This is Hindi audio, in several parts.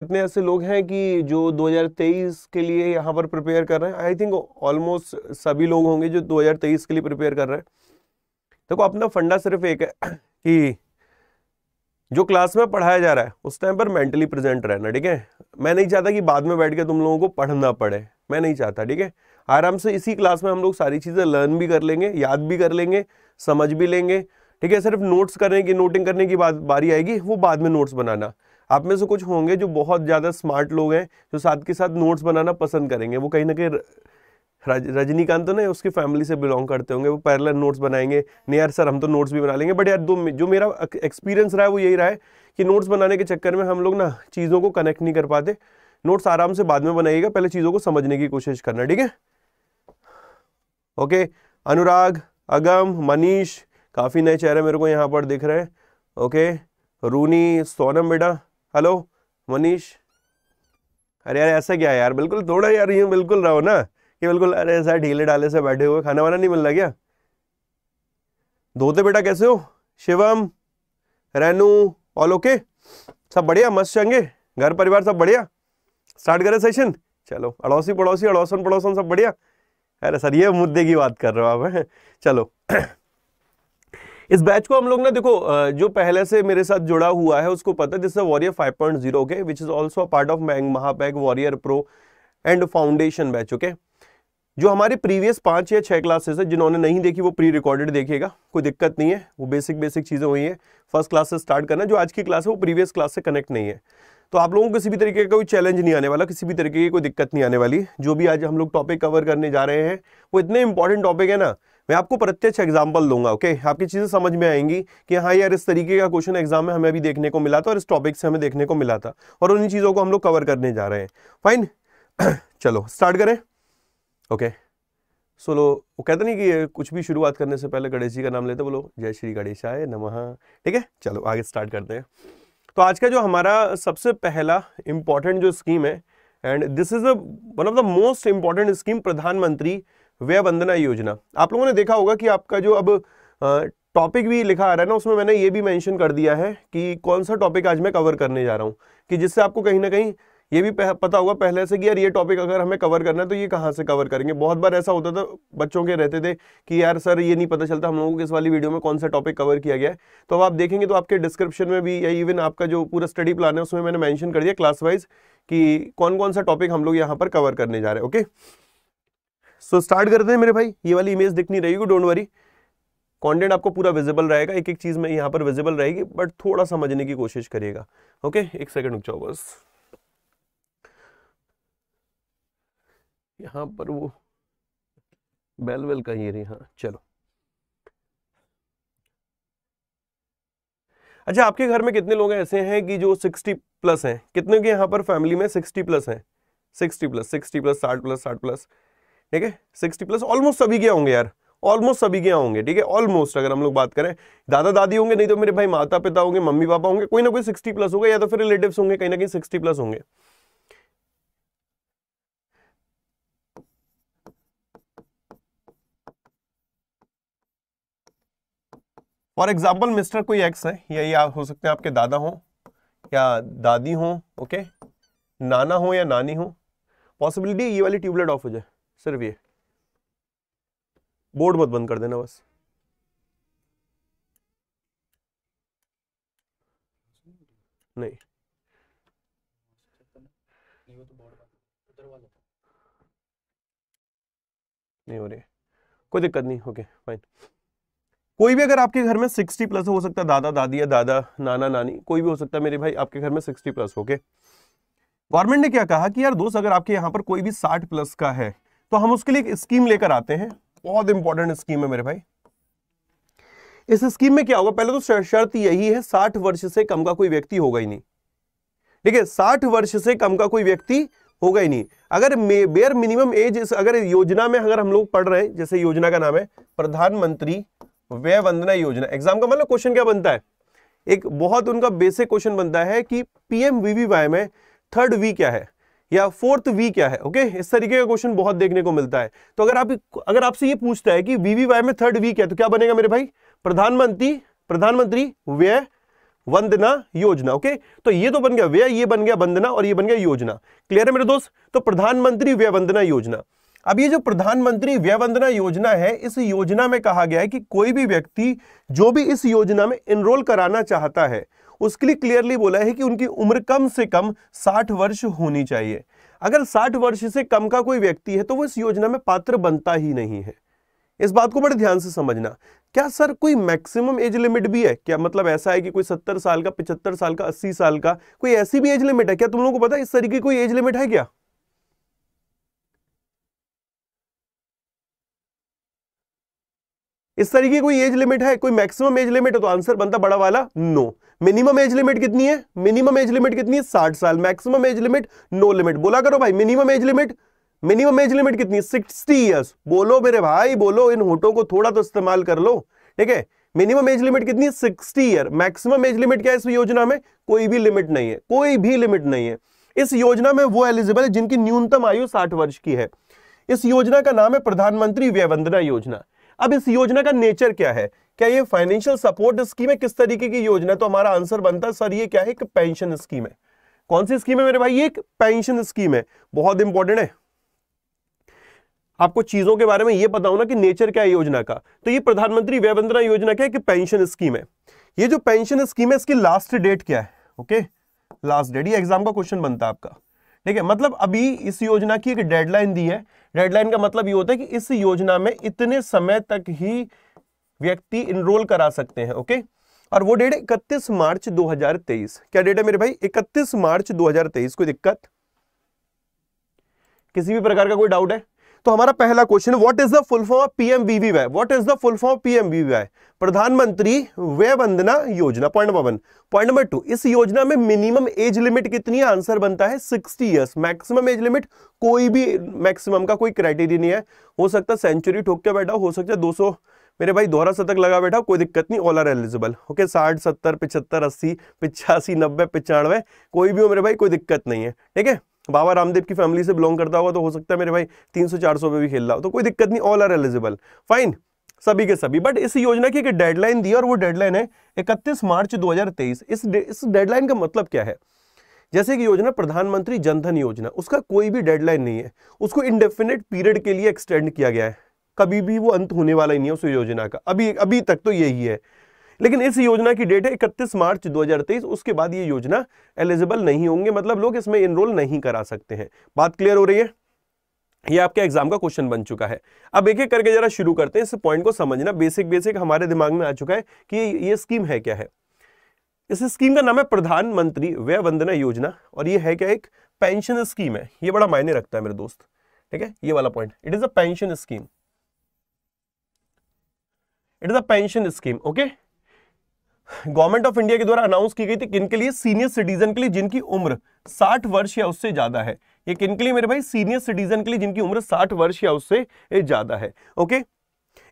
कितने ऐसे लोग हैं कि जो 2023 के लिए यहाँ पर प्रिपेयर कर रहे हैं? आई थिंक ऑलमोस्ट सभी लोग होंगे जो 2023 के लिए प्रिपेयर कर रहे हैं। देखो अपना फंडा सिर्फ एक है कि जो क्लास में पढ़ाया जा रहा है उस टाइम पर मेंटली प्रेजेंट रहना, ठीक है। मैं नहीं चाहता कि बाद में बैठ के तुम लोगों को पढ़ना पड़े, मैं नहीं चाहता, ठीक है। आराम से इसी क्लास में हम लोग सारी चीजें लर्न भी कर लेंगे, याद भी कर लेंगे, समझ भी लेंगे, ठीक है। सिर्फ नोट्स करने की, नोटिंग करने की बारी आएगी, वो बाद में नोट्स बनाना। आप में से कुछ होंगे जो बहुत ज्यादा स्मार्ट लोग हैं, जो साथ के साथ नोट्स बनाना पसंद करेंगे। वो कहीं ना कहीं रजनीकांत तो नहीं, उसकी फैमिली से बिलोंग करते होंगे, वो पैरेलल नोट्स बनाएंगे। नहीं यार सर हम तो नोट्स भी बना लेंगे, बट यार जो मेरा एक्सपीरियंस रहा है वो यही रहा है कि नोट्स बनाने के चक्कर में हम लोग ना चीज़ों को कनेक्ट नहीं कर पाते। नोट्स आराम से बाद में बनाइएगा, पहले चीज़ों को समझने की कोशिश करना, ठीक है। ओके, अनुराग, अगम, मनीष, काफ़ी नए चेहरे मेरे को यहाँ पर दिख रहे हैं। ओके, रूनी, सोनम बेटा, हेलो, मनीष। अरे यार ऐसा क्या है यार, बिल्कुल थोड़ा यार यूँ बिल्कुल रहो ना कि बिल्कुल अरे ऐसा ढीले ढाले से बैठे हुए, खाना वाना नहीं मिल रहा क्या? धोते बेटा कैसे हो? शिवम, रेनू, ऑल ओके, सब बढ़िया, मस्त चंगे, घर परिवार सब बढ़िया? स्टार्ट करें सेशन? चलो, अड़ोसी पड़ोसी, अड़ोसन पड़ोसन सब बढ़िया? अरे सर ये मुद्दे की बात कर रहे हो आप, हैं? चलो इस बैच को हम लोग ना देखो, जो पहले से मेरे साथ जुड़ा हुआ है उसको पता है this is warrior 5.0, okay, which is also a part of Mahapack warrior pro and foundation batch, okay. जो हमारे प्रीवियस 5 या 6 क्लासेस है, जिन्होंने नहीं देखी वो प्री रिकॉर्डेड देखिएगा, कोई दिक्कत नहीं है, वो बेसिक चीजें हुई है। फर्स्ट क्लास से स्टार्ट करना, जो आज की क्लास है वो प्रीवियस क्लास से कनेक्ट नहीं है, तो आप लोगों को किसी भी तरीके का कोई चैलेंज नहीं आने वाला, किसी भी तरीके की कोई दिक्कत नहीं आने वाली। जो भी आज हम लोग टॉपिक कवर करने जा रहे हैं वो इतने इंपॉर्टेंट टॉपिक है ना, मैं आपको प्रत्यक्ष एग्जाम्पल दूंगा, ओके। आपकी चीजें समझ में आएंगी कि हाँ यार इस तरीके का क्वेश्चन एग्जाम में हमें अभी देखने को मिला था और इस टॉपिक से हमें देखने को मिला था, और उन्हीं चीजों को हम लोग कवर करने जा रहे हैं। फाइन चलो स्टार्ट करें, ओके। सोलो वो कहते नहीं कि कुछ भी शुरुआत करने से पहले गणेश जी का नाम लेते, बोलो जय श्री गणेशाय नमः, ठीक है। चलो आगे स्टार्ट करते हैं। तो आज का जो हमारा सबसे पहला इंपॉर्टेंट जो स्कीम है, and this is one of the most important scheme, प्रधानमंत्री व्यय वंदना योजना। आप लोगों ने देखा होगा कि आपका जो अब टॉपिक भी लिखा आ रहा है ना, उसमें मैंने ये भी मेंशन कर दिया है कि कौन सा टॉपिक आज मैं कवर करने जा रहा हूँ, कि जिससे आपको कहीं ना कहीं ये भी पता होगा पहले से कि यार ये टॉपिक अगर हमें कवर करना है तो ये कहाँ से कवर करेंगे। बहुत बार ऐसा होता था, बच्चों के रहते थे कि यार सर ये नहीं पता चलता हम लोगों को किस वाली वीडियो में कौन सा टॉपिक कवर किया गया है। तो अब आप देखेंगे तो आपके डिस्क्रिप्शन में भी या इवन आपका जो पूरा स्टडी प्लान है उसमें मैंने मेंशन कर दिया क्लास वाइज कि कौन कौन सा टॉपिक हम लोग यहाँ पर कवर करने जा रहे हैं, ओके। सो स्टार्ट करते हैं मेरे भाई। ये वाली इमेज दिख नहीं रहेगी, डोंट वरी, कंटेंट आपको पूरा विजिबल रहेगा, एक एक चीज में यहाँ पर विजिबल रहेगी, बट थोड़ा समझने की कोशिश करिएगा, ओके। एक सेकंड रुक जाओ बस, यहाँ पर वो बेल वेल कहीं रही, हाँ चलो। अच्छा, आपके घर में कितने लोग ऐसे हैं कि जो 60 प्लस हैं? कितने के यहाँ पर फैमिली में 60 प्लस हैं? 60 प्लस, 60 प्लस, 60 प्लस, 60 प्लस, ठीक है। 60 प्लस ऑलमोस्ट सभी के होंगे यार, ऑलमोस्ट सभी के होंगे, ठीक है। ऑलमोस्ट अगर हम लोग बात करें, दादा दादी होंगे, नहीं तो मेरे भाई माता पिता होंगे, मम्मी पापा होंगे, कोई ना कोई 60 प्लस होगा, या तो फिर रिलेटिव्स होंगे कहीं ना कहीं 60 प्लस होंगे। फॉर एग्जाम्पल मिस्टर कोई एक्स है, या ये हो सकते हैं आपके दादा हो या दादी हो, ओके, नाना हो या नानी हो। पॉसिबिलिटी ये वाली ट्यूबलाइट ऑफ हो जाए, सिर्फ ये, बोर्ड मत बंद कर देना बस। नहीं नहीं हो रही, कोई दिक्कत नहीं, ओके फाइन। कोई भी अगर आपके घर में 60 प्लस हो सकता है, दादा दादी या दादा नाना नानी, कोई भी हो सकता है मेरे भाई आपके घर में 60 प्लस, ओके। गवर्नमेंट ने क्या कहा कि यार दोस्त अगर आपके यहाँ पर कोई भी 60 प्लस का है तो हम उसके लिए एक स्कीम लेकर आते हैं, बहुत इंपॉर्टेंट स्कीम है मेरे भाई। इस स्कीम में क्या होगा, पहले तो शर्त यही है 60 वर्ष से कम का कोई व्यक्ति होगा ही नहीं, ठीक है। 60 वर्ष से कम का कोई व्यक्ति होगा ही नहीं। अगर बेयर मिनिमम एज, अगर योजना में अगर हम लोग पढ़ रहे हैं, जैसे योजना का नाम है प्रधानमंत्री व्यय वंदना योजना, एग्जाम का मतलब क्वेश्चन क्या बनता है, एक बहुत उनका बेसिक क्वेश्चन बनता है कि पीएमवीवीवाई में थर्ड वी क्या है या फोर्थ वी क्या है, ओके। इस तरीके का क्वेश्चन बहुत देखने को मिलता है। तो अगर आपसे ये पूछता है कि वीवीवाई में थर्ड वी क्या है, तो क्या बनेगा मेरे भाई, प्रधानमंत्री व्यय वंदना योजना। ओके, तो ये तो बन गया व्यय, ये बन गया वंदना और ये बन गया योजना। क्लियर है मेरे दोस्त? तो प्रधानमंत्री व्यय वंदना योजना। अब ये जो प्रधानमंत्री व्यय वंदना योजना है, इस योजना में कहा गया है कि कोई भी व्यक्ति जो भी इस योजना में एनरोल कराना चाहता है उसके लिए क्लियरली बोला है कि उनकी उम्र कम से कम 60 वर्ष होनी चाहिए। अगर 60 वर्ष से कम का कोई व्यक्ति है तो वो इस योजना में पात्र बनता ही नहीं है। इस बात को बड़े ध्यान से समझना। क्या सर कोई मैक्सिमम एज लिमिट भी है क्या? मतलब ऐसा है कि कोई 70 साल का, 75 साल का, 80 साल का, कोई ऐसी भी एज लिमिट है क्या? तुम लोगों को पता है इस तरीके की कोई एज लिमिट है क्या? इस तरीके की कोई एज लिमिट है? कोई मैक्सिमम एज लिमिट है? तो आंसर बनता बड़ा वाला नो। मिनिमम एज लिमिट कितनी है? मिनिमम एज लिमिट कितनी है? 60 साल। Maximum age limit no limit. बोला करो भाई, minimum age limit, minimum age limit कितनी है? 60 ईयर्स। बोलो मेरे भाई, बोलो, इन होठों को थोड़ा तो इस्तेमाल कर लो। ठीक है, मिनिमम एज लिमिट कितनी है? 60 ईयर। मैक्सिमम एज लिमिट क्या है इस योजना में? कोई भी लिमिट नहीं है, कोई भी लिमिट नहीं है। इस योजना में वो एलिजिबल है जिनकी न्यूनतम आयु 60 वर्ष की है। इस योजना का नाम है प्रधानमंत्री व्यय वंदना योजना। अब इस योजना का नेचर क्या है? क्या ये फाइनेंशियल सपोर्ट स्कीम है? किस तरीके की योजना है? तो हमारा आंसर बनता है सर ये क्या है? एक पेंशन स्कीम है। कौन सी स्कीम है मेरे भाई? ये एक पेंशन स्कीम है। बहुत इंपॉर्टेंट है, आपको चीजों के बारे में ये पता होना कि नेचर क्या है योजना का। तो ये प्रधानमंत्री व्यय वंदना योजना क्या है? कि पेंशन स्कीम है। ये जो पेंशन स्कीम है इसकी लास्ट डेट क्या है? ओके, लास्ट डेट, ये एग्जाम का क्वेश्चन बनता है आपका। ठीक है, मतलब अभी इस योजना की एक डेडलाइन दी है। डेडलाइन का मतलब ये होता है कि इस योजना में इतने समय तक ही व्यक्ति इनरोल करा सकते हैं। ओके, और वो डेट है 31 मार्च 2023। क्या डेट है मेरे भाई? 31 मार्च 2023। कोई दिक्कत, किसी भी प्रकार का कोई डाउट है? तो हमारा पहला क्वेश्चन है, what is the full form of PMVVY? What is the full form of PMVVY? प्रधानमंत्री व्यय Vandana Yojana. Point number 1। Point number 2, इस योजना में मिनिमम एज लिमिट कितनी है? आंसर बनता है 60 ईयर्स। मैक्सिमम एज लिमिट, कोई भी मैक्सिमम का कोई क्राइटेरिया नहीं है। हो सकता है सेंचुरी ठोक के बैठा, हो सकता है 200 मेरे भाई दोहरा शतक लगा बैठा, कोई दिक्कत नहीं, ऑल आर एलिजिबल। ओके, 60, 70, 75, 80, 85, 90, 95, कोई भी हो मेरे भाई, कोई दिक्कत नहीं है। ठीक है, बाबा रामदेव की फैमिली से बिलोंग करता होगा तो हो सकता है मेरे भाई 300-400 पे भी खेल रहा हो, तो कोई दिक्कत नहीं, ऑल आर एलिजिबल, फाइन, सभी के सभी। बट इस योजना की एक डेडलाइन दी और वो डेडलाइन है 31 मार्च 2023। इस डेडलाइन का मतलब क्या है? जैसे कि योजना प्रधानमंत्री जनधन योजना, उसका कोई भी डेडलाइन नहीं है, उसको इंडेफिनिट पीरियड के लिए एक्सटेंड किया गया है, कभी भी वो अंत होने वाला ही नहीं है उस योजना का। अभी तक तो यही है, लेकिन इस योजना की डेट है 31 मार्च 2023। उसके बाद ये योजना एलिजिबल नहीं होंगे, मतलब लोग इसमें एनरोल नहीं करा सकते हैं। बात क्लियर हो रही है? ये आपके एग्जाम का क्वेश्चन बन चुका है। अब एक एक करके जरा शुरू करते हैं, इस पॉइंट को समझना। बेसिक हमारे दिमाग में आ चुका है कि ये स्कीम है क्या है। इस स्कीम का नाम है प्रधानमंत्री व्यय वंदना योजना, और ये है क्या? एक पेंशन स्कीम है। ये बड़ा मायने रखता है मेरे दोस्त। ठीक है, ये वाला point, it is a pension scheme, it is a pension scheme. Okay, government of India के द्वारा अनाउंस की गई थी। किनके लिए? सीनियर सिटीजन के लिए जिनकी उम्र 60 वर्ष या उससे ज्यादा है। ये किनके लिए मेरे भाई? सीनियर सिटीजन के लिए जिनकी उम्र 60 वर्ष या उससे ज्यादा है। ओके,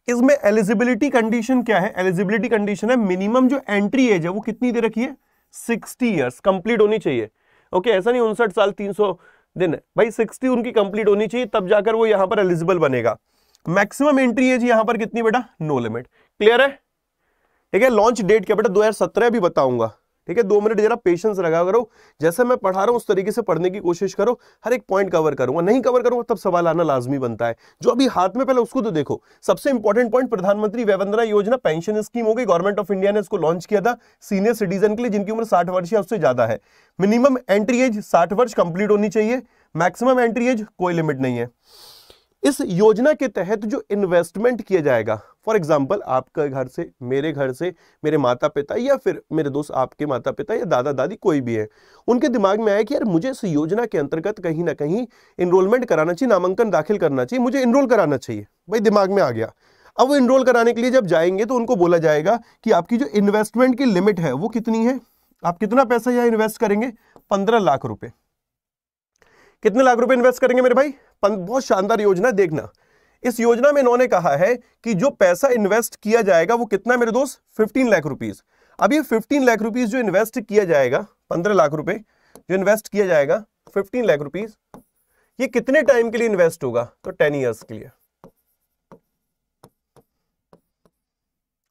इसमें एलिजिबिलिटी कंडीशन क्या है? एलिजिबिलिटी कंडीशन है मिनिमम जो एंट्री एज है वो कितनी दे रखी है? 60 ईयर्स कंप्लीट होनी चाहिए। ओके, ऐसा नहीं 59 साल 300 दिन है भाई, 60 उनकी कंप्लीट होनी चाहिए, तब जाकर वो यहां पर एलिजिबल बनेगा। मैक्सिमम एंट्री एज यहां पर कितनी बेटा? No limit. क्लियर है? ठीक है, लॉन्च डेट क्या बेटा? 2017 भी बताऊंगा। ठीक है, 2 मिनट जरा पेशेंस लगा करो, जैसे मैं पढ़ा रहा हूं उस तरीके से पढ़ने की कोशिश करो। हर एक पॉइंट कवर करूंगा, नहीं कवर करूंगा तब सवाल आना लाजमी बनता है। जो अभी हाथ में, पहले उसको तो देखो। सबसे इंपॉर्टेंट पॉइंट, प्रधानमंत्री व्यय वंदना योजना पेंशन स्कीम हो गई, गवर्नमेंट ऑफ इंडिया ने इसको लॉन्च किया था सीनियर सिटीजन के लिए जिनकी उम्र 60 वर्ष या उससे ज्यादा है। मिनिमम एंट्री एज 60 वर्ष कंप्लीट होनी चाहिए, मैक्सिमम एंट्री एज कोई लिमिट नहीं है। इस योजना के तहत जो इन्वेस्टमेंट किया जाएगा, फॉर एग्जांपल आपका घर से, मेरे माता पिता, या फिर मेरे दोस्त आपके माता पिता या दादा दादी कोई भी है, उनके दिमाग में आया कि यार मुझे इस योजना के अंतर्गत कहीं ना कहीं इनरोलमेंट कराना चाहिए, नामांकन दाखिल करना चाहिए, मुझे इनरोल कराना चाहिए। भाई दिमाग में आ गया। अब वो इनरोल कराने के लिए जब जाएंगे तो उनको बोला जाएगा कि आपकी जो इन्वेस्टमेंट की लिमिट है वो कितनी है, आप कितना पैसा यहाँ इन्वेस्ट करेंगे? 15 लाख रुपए। कितने लाख रुपए इन्वेस्ट करेंगे मेरे भाई? बहुत शानदार योजना, देखना। इस योजना में इन्होंने कहा है कि जो पैसा इन्वेस्ट किया जाएगा वो कितना मेरे दोस्त? 15 लाख रुपीस। अब ये 15 लाख रुपीस जो इन्वेस्ट किया जाएगा, 15 लाख रुपए जो इन्वेस्ट किया जाएगा, 15 लाख रुपीस, ये कितने टाइम के लिए इन्वेस्ट होगा? तो 10 ईयर्स के लिए।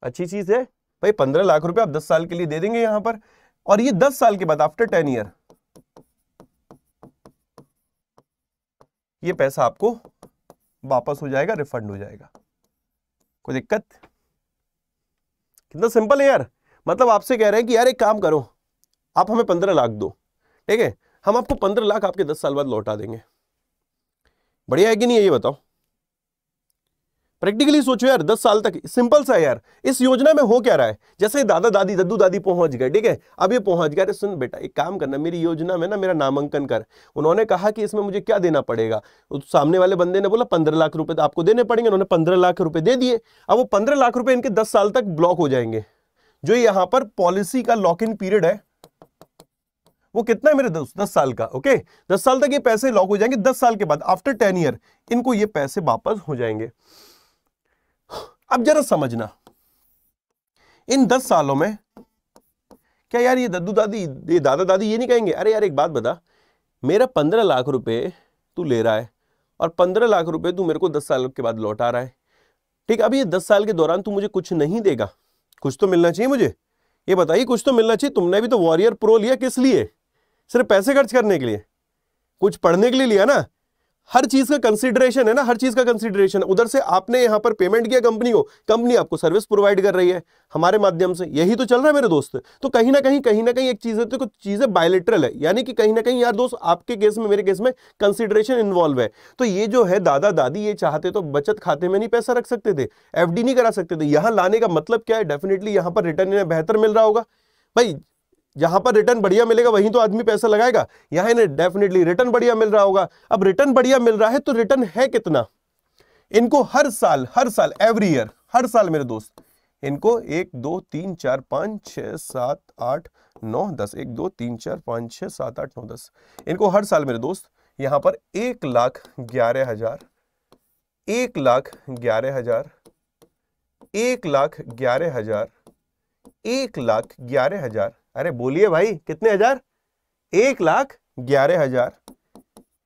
अच्छी चीज है, भाई 15 लाख रुपए आप 10 साल के लिए दे देंगे यहां पर, और ये 10 साल के बाद आफ्टर 10 ईयर ये पैसा आपको वापस हो जाएगा, रिफंड हो जाएगा। कोई दिक्कत? कितना सिंपल है यार। मतलब आपसे कह रहे हैं कि यार एक काम करो, आप हमें 15 लाख दो, ठीक है, हम आपको 15 लाख आपके 10 साल बाद लौटा देंगे। बढ़िया है कि नहीं है ये बताओ? प्रैक्टिकली सोचो यार, 10 साल तक, सिंपल सा यार। इस योजना में हो क्या रहा है, जैसे दादा दादी दद्दू दादी पहुंच गए, ठीक है, अब ये पहुंच गया, अरे सुन बेटा एक काम करना, मेरी योजना में ना मेरा नामांकन कर। उन्होंने कहा कि इसमें मुझे क्या देना पड़ेगा, सामने वाले बंदे ने बोला 15 लाख रुपए तो आपको देने पड़ेंगे, उन्होंने 15 लाख रुपए दे दिए। अब वो 15 लाख रुपए इनके 10 साल तक ब्लॉक हो जाएंगे। जो यहां पर पॉलिसी का लॉक इन पीरियड है वो कितना है मेरे दोस्त, 10 साल का। ओके, 10 साल तक ये पैसे लॉक हो जाएंगे, 10 साल के बाद आफ्टर 10 ईयर इनको ये पैसे वापस हो जाएंगे। अब जरा समझना, इन 10 सालों में क्या यार ये दद्दू दादी ये दादा दादी ये नहीं कहेंगे, अरे यार एक बात बता, मेरा 15 लाख रुपए तू ले रहा है और 15 लाख रुपए तू मेरे को 10 साल के बाद लौटा रहा है, ठीक, अब ये 10 साल के दौरान तू मुझे कुछ नहीं देगा, कुछ तो मिलना चाहिए मुझे, ये बताइए, कुछ तो मिलना चाहिए। तुमने भी तो वॉरियर प्रो लिया, किस लिए? सिर्फ पैसे खर्च करने के लिए? कुछ पढ़ने के लिए लिया ना? हर चीज का कंसीडरेशन है ना, हर चीज का कंसीडरेशन। उधर से आपने यहां पर पेमेंट किया कंपनी को, कंपनी आपको सर्विस प्रोवाइड कर रही है हमारे माध्यम से, यही तो चल रहा है मेरे दोस्त। तो कहीं ना कहीं एक चीज है, तो कुछ चीजें बायलेटरल है, यानी कि कहीं ना कहीं यार दोस्त आपके केस में मेरे केस में कंसीडरेशन इन्वॉल्व है। तो ये जो है दादा दादी ये चाहते तो बचत खाते में नहीं पैसा रख सकते थे, एफडी नहीं करा सकते थे। यहां लाने का मतलब क्या है, डेफिनेटली यहां पर रिटर्न इन्हें बेहतर मिल रहा होगा। भाई जहां पर रिटर्न बढ़िया मिलेगा वहीं तो आदमी पैसा लगाएगा, यहां इन्हें डेफिनेटली रिटर्न बढ़िया मिल रहा होगा। अब रिटर्न बढ़िया मिल रहा है तो रिटर्न है कितना, इनको हर साल एवरी ईयर, हर साल मेरे दोस्त इनको 1 2 3 4 5 6 7 8 9 10 1 2 3 4 5 6 7 8 9 10 इनको हर साल मेरे दोस्त यहां पर 1,11,000 1,11,000 1,11,000 1,11,000, अरे बोलिए भाई कितने हजार, 1,11,000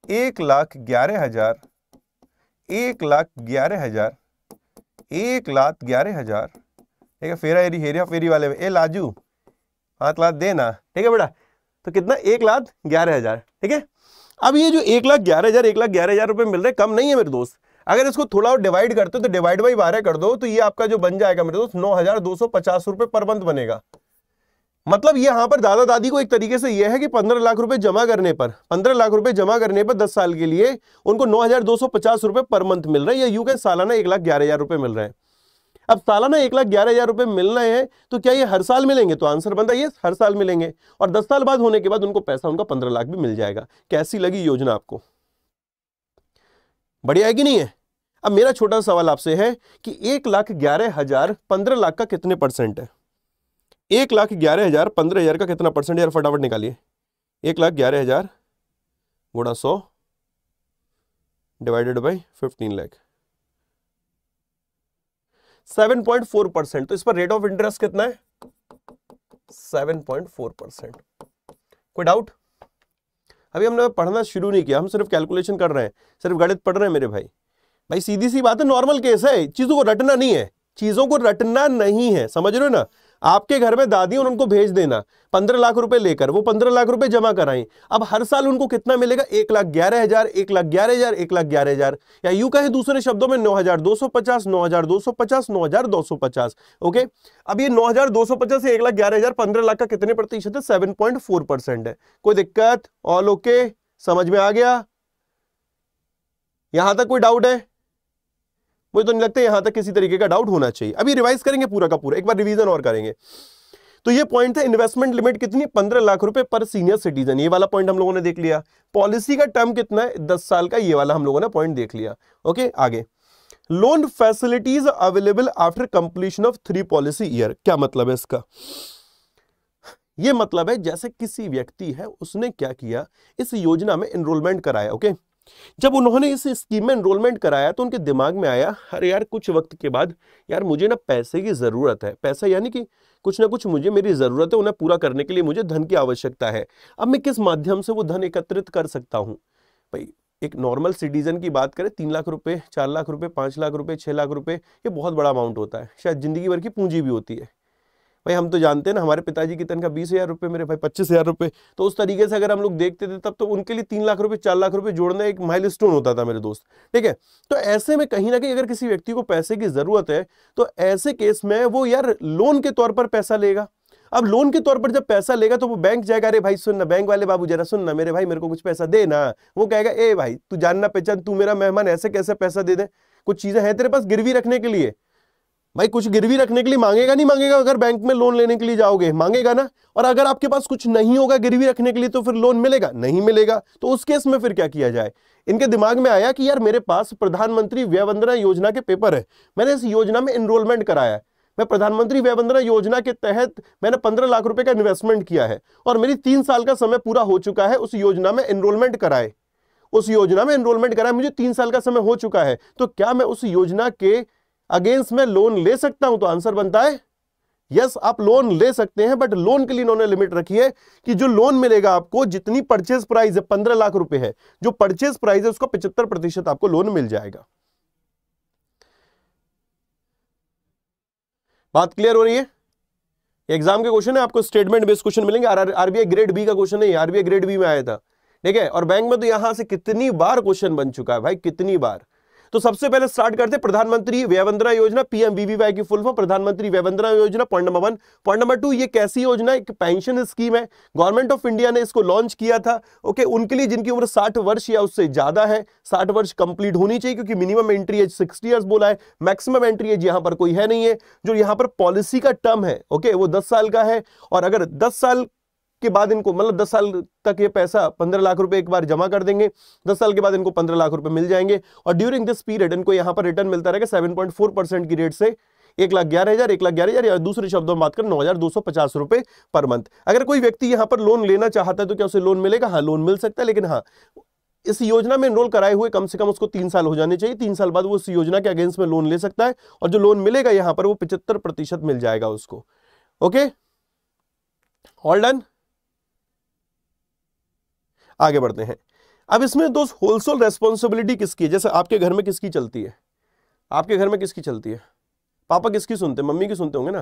1,11,000 1,11,000 1,11,000, ठीक है, फेरा हेरिया फेरी वाले में, ए लाजू 5 लाख देना, ठीक है बेटा, तो कितना 1,11,000, ठीक है। अब ये जो 1,11,000 1,11,000 रुपए मिल रहे कम नहीं है मेरे दोस्त, अगर इसको थोड़ा और डिवाइड करते हो तो डिवाइड बाई 12 कर दो, तो ये आपका जो बन जाएगा मेरे दोस्त 9,250 रुपए पर मंथ बनेगा। मतलब यहां पर दादा दादी को एक तरीके से यह है कि 15 लाख रुपए जमा करने पर 10 साल के लिए उनको 9,250 रुपए पर मंथ मिल रहे हैं, या यूं कहें सालाना 1,11,000 रुपए मिल रहे हैं। अब सालाना 1,11,000 रुपए मिल रहे हैं तो क्या ये हर साल मिलेंगे, तो आंसर बनता है ये हर साल मिलेंगे, और 10 साल बाद होने के बाद उनको पैसा उनका 15 लाख भी मिल जाएगा। कैसी लगी योजना आपको, बढ़िया है कि नहीं है? अब मेरा छोटा सवाल आपसे है कि 1,11,000 15 लाख का कितने परसेंट है? 1,11,000 15,000 का कितना परसेंट यार, फटाफट निकालिए। 1,11,000 गुणा 100 डिवाइडेड बाई 15 लाख, 7.4%। तो इस पर रेट ऑफ इंटरेस्ट कितना है? 7.4%। कोई डाउट? अभी हमने पढ़ना शुरू नहीं किया, हम सिर्फ कैलकुलेशन कर रहे हैं, सिर्फ गणित पढ़ रहे हैं मेरे भाई। भाई सीधी सी बात है, नॉर्मल केस है, चीजों को रटना नहीं है, चीजों को रटना नहीं है, समझ रहे हो ना? आपके घर में दादी और उनको भेज देना 15 लाख रुपए लेकर, वो 15 लाख रुपए जमा कराएं। अब हर साल उनको कितना मिलेगा? 1,11,000 1,11,000 1,11,000, या यूं कहें दूसरे शब्दों में 9,250 9,250 9,250। ओके, अब ये 9,250 से 1,11,000 15 लाख का कितने प्रतिशत है? 7.4% है। कोई दिक्कत? ऑल ओके, समझ में आ गया? यहां तक कोई डाउट है? मुझे तो नहीं लगता यहां तक किसी तरीके का डाउट होना चाहिए। अभी रिवाइज करेंगे पूरा का पूरा, एक बार रिवीजन और करेंगे। तो ये पॉइंट था, इन्वेस्टमेंट लिमिट कितनी? 15 लाख रुपए पर सीनियर सिटीजन, ये वाला पॉइंट हम लोगों ने देख लिया। पॉलिसी का टर्म कितना है? 10 साल का, ये वाला हम लोगों ने पॉइंट देख लिया। ओके, आगे loan facilities available after completion of 3 policy year. क्या मतलब है इसका? ये मतलब है जैसे किसी व्यक्ति है, उसने क्या किया, इस योजना में एनरोलमेंट कराया। ओके, जब उन्होंने इस स्कीम में एनरोलमेंट कराया तो उनके दिमाग में आया, अरे यार कुछ वक्त के बाद यार मुझे ना पैसे की जरूरत है, पैसा यानी कि कुछ ना कुछ मुझे मेरी जरूरत है, उन्हें पूरा करने के लिए मुझे धन की आवश्यकता है। अब मैं किस माध्यम से वो धन एकत्रित कर सकता हूं? भाई एक नॉर्मल सिटीजन की बात करें, 3 लाख रुपए 4 लाख रुपए 5 लाख रुपए 6 लाख रुपए, ये बहुत बड़ा अमाउंट होता है, शायद जिंदगी भर की पूंजी भी होती है। भाई हम तो जानते हैं ना, हमारे पिताजी की तनख्वाह 20,000 रुपये, मेरे भाई 25,000 रुपये। तो उस तरीके से अगर हम लोग देखते थे तब तो उनके लिए 3 लाख रुपए 4 लाख रुपए जोड़ना एक माइलस्टोन होता था मेरे दोस्त, ठीक है। तो ऐसे में कहीं ना कहीं अगर किसी व्यक्ति को पैसे की जरूरत है तो ऐसे केस में वो यार लोन के तौर पर पैसा लेगा। अब लोन के तौर पर जब पैसा लेगा तो वो बैंक जाएगा, अरे भाई सुन ना, बैंक वाले बाबू जरा सुन ना मेरे भाई, मेरे को कुछ पैसा दे ना। वो कहेगा ए भाई तू जानना पहचान, तू मेरा मेहमान, ऐसे कैसे पैसा दे दे, कुछ चीजें हैं तेरे पास गिरवी रखने के लिए। भाई कुछ गिरवी रखने के लिए मांगेगा नहीं मांगेगा? अगर बैंक में लोन लेने के लिए जाओगे मांगेगा ना। और अगर आपके पास कुछ नहीं होगा गिरवी रखने के लिए तो फिर लोन मिलेगा नहीं मिलेगा। तो उस केस में फिर क्या किया जाए? इनके दिमाग में आया कि यार मेरे पास प्रधानमंत्री व्यय वंदना योजना के पेपर है, मैंने इस योजना में एनरोलमेंट कराया, मैं प्रधानमंत्री व्यय वंदना योजना के तहत मैंने 15 लाख रुपए का इन्वेस्टमेंट किया है और मेरी 3 साल का समय पूरा हो चुका है उस योजना में एनरोलमेंट कराए, उस योजना में एनरोलमेंट कराए, मुझे 3 साल का समय हो चुका है, तो क्या मैं उस योजना के अगेंस्ट में लोन ले सकता हूं? तो आंसर बनता है यस, आप लोन ले सकते हैं। बट लोन के लिए इन्होंने लिमिट रखी है कि जो लोन मिलेगा आपको, जितनी परचेज प्राइस है 15 लाख रुपए है, जो परचेज प्राइस है उसका 75% आपको लोन मिल जाएगा। बात क्लियर हो रही है? एग्जाम के क्वेश्चन है, आपको स्टेटमेंट बेस्ड क्वेश्चन मिलेंगे। आरबीआई ग्रेड बी का क्वेश्चन है, आरबीआई ग्रेड बी में आया था, ठीक है। और बैंक में तो यहां से कितनी बार क्वेश्चन बन चुका है भाई, कितनी बार। तो सबसे पहले स्टार्ट करते हैं प्रधानमंत्री व्यय वंदना योजना, पीएमवीवीवाई की फुल फॉर्म प्रधानमंत्री व्यय Vandana Yojana, point number 1। Point number 2, ये कैसी योजना है? एक पेंशन स्कीम है, गवर्नमेंट ऑफ इंडिया ने इसको लॉन्च किया था, ओके। उनके लिए जिनकी उम्र 60 वर्ष या उससे ज्यादा है, 60 वर्ष कंप्लीट होनी चाहिए, क्योंकि मिनिमम एंट्री एज 60 ईयर्स बोला है, मैक्सिमम एंट्री एज यहां पर कोई है नहीं है। जो यहां पर पॉलिसी का टर्म है, ओके, वो 10 साल का है। और अगर 10 साल के बाद इनको, मतलब 10 साल तक ये पैसा 15 लाख रुपए एक बार जमा कर देंगे, 10 साल के बाद इनको 15 लाख रुपए मिल जाएंगे। और ड्यूरिंग दिस पीरियड इनको यहां पर रिटर्न मिलता रहेगा 7.4% की रेट से 1,11,000 या दूसरे शब्दों में बात करें 9,250 रुपए पर मंथ। अगर कोई व्यक्ति यहां पर लोन लेना चाहता है तो क्या उसे लोन मिलेगा? हाँ, लोन मिल सकता है, लेकिन हाँ, इस योजना में एनरोल कराए हुए कम से कम उसको 3 साल हो जाने चाहिए। 3 साल बाद वो इस योजना के अगेंस्ट में लोन ले सकता है, और जो लोन मिलेगा यहां पर वो 75% मिल जाएगा उसको। Okay, all done. आगे बढ़ते हैं। अब इसमें दोस्त होलसेल रेस्पॉन्सिबिलिटी किसकी है? जैसे आपके घर में किसकी चलती है? आपके घर में किसकी चलती है? पापा किसकी सुनते हैं? मम्मी की सुनते होंगे ना।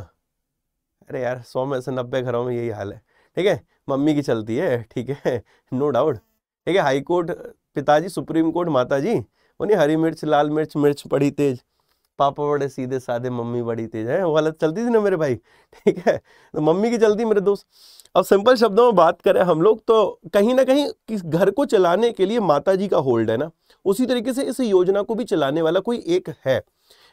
अरे यार 100 में से 90 घरों में यही हाल है, ठीक है, मम्मी की चलती है, ठीक है, नो डाउट, ठीक है। हाई कोर्ट पिताजी, सुप्रीम कोर्ट माताजी, उन्हें हरी मिर्च लाल मिर्च मिर्च पड़ी तेज, पापा बड़े सीधे साधे मम्मी बड़ी तेज है, वो हालत चलती थी ना मेरे भाई, ठीक है। तो मम्मी की चलती मेरे दोस्त। अब सिंपल शब्दों में बात करें हम लोग तो कहीं ना कहीं किस घर को चलाने के लिए माताजी का होल्ड है ना, उसी तरीके से इस योजना को भी चलाने वाला कोई एक है।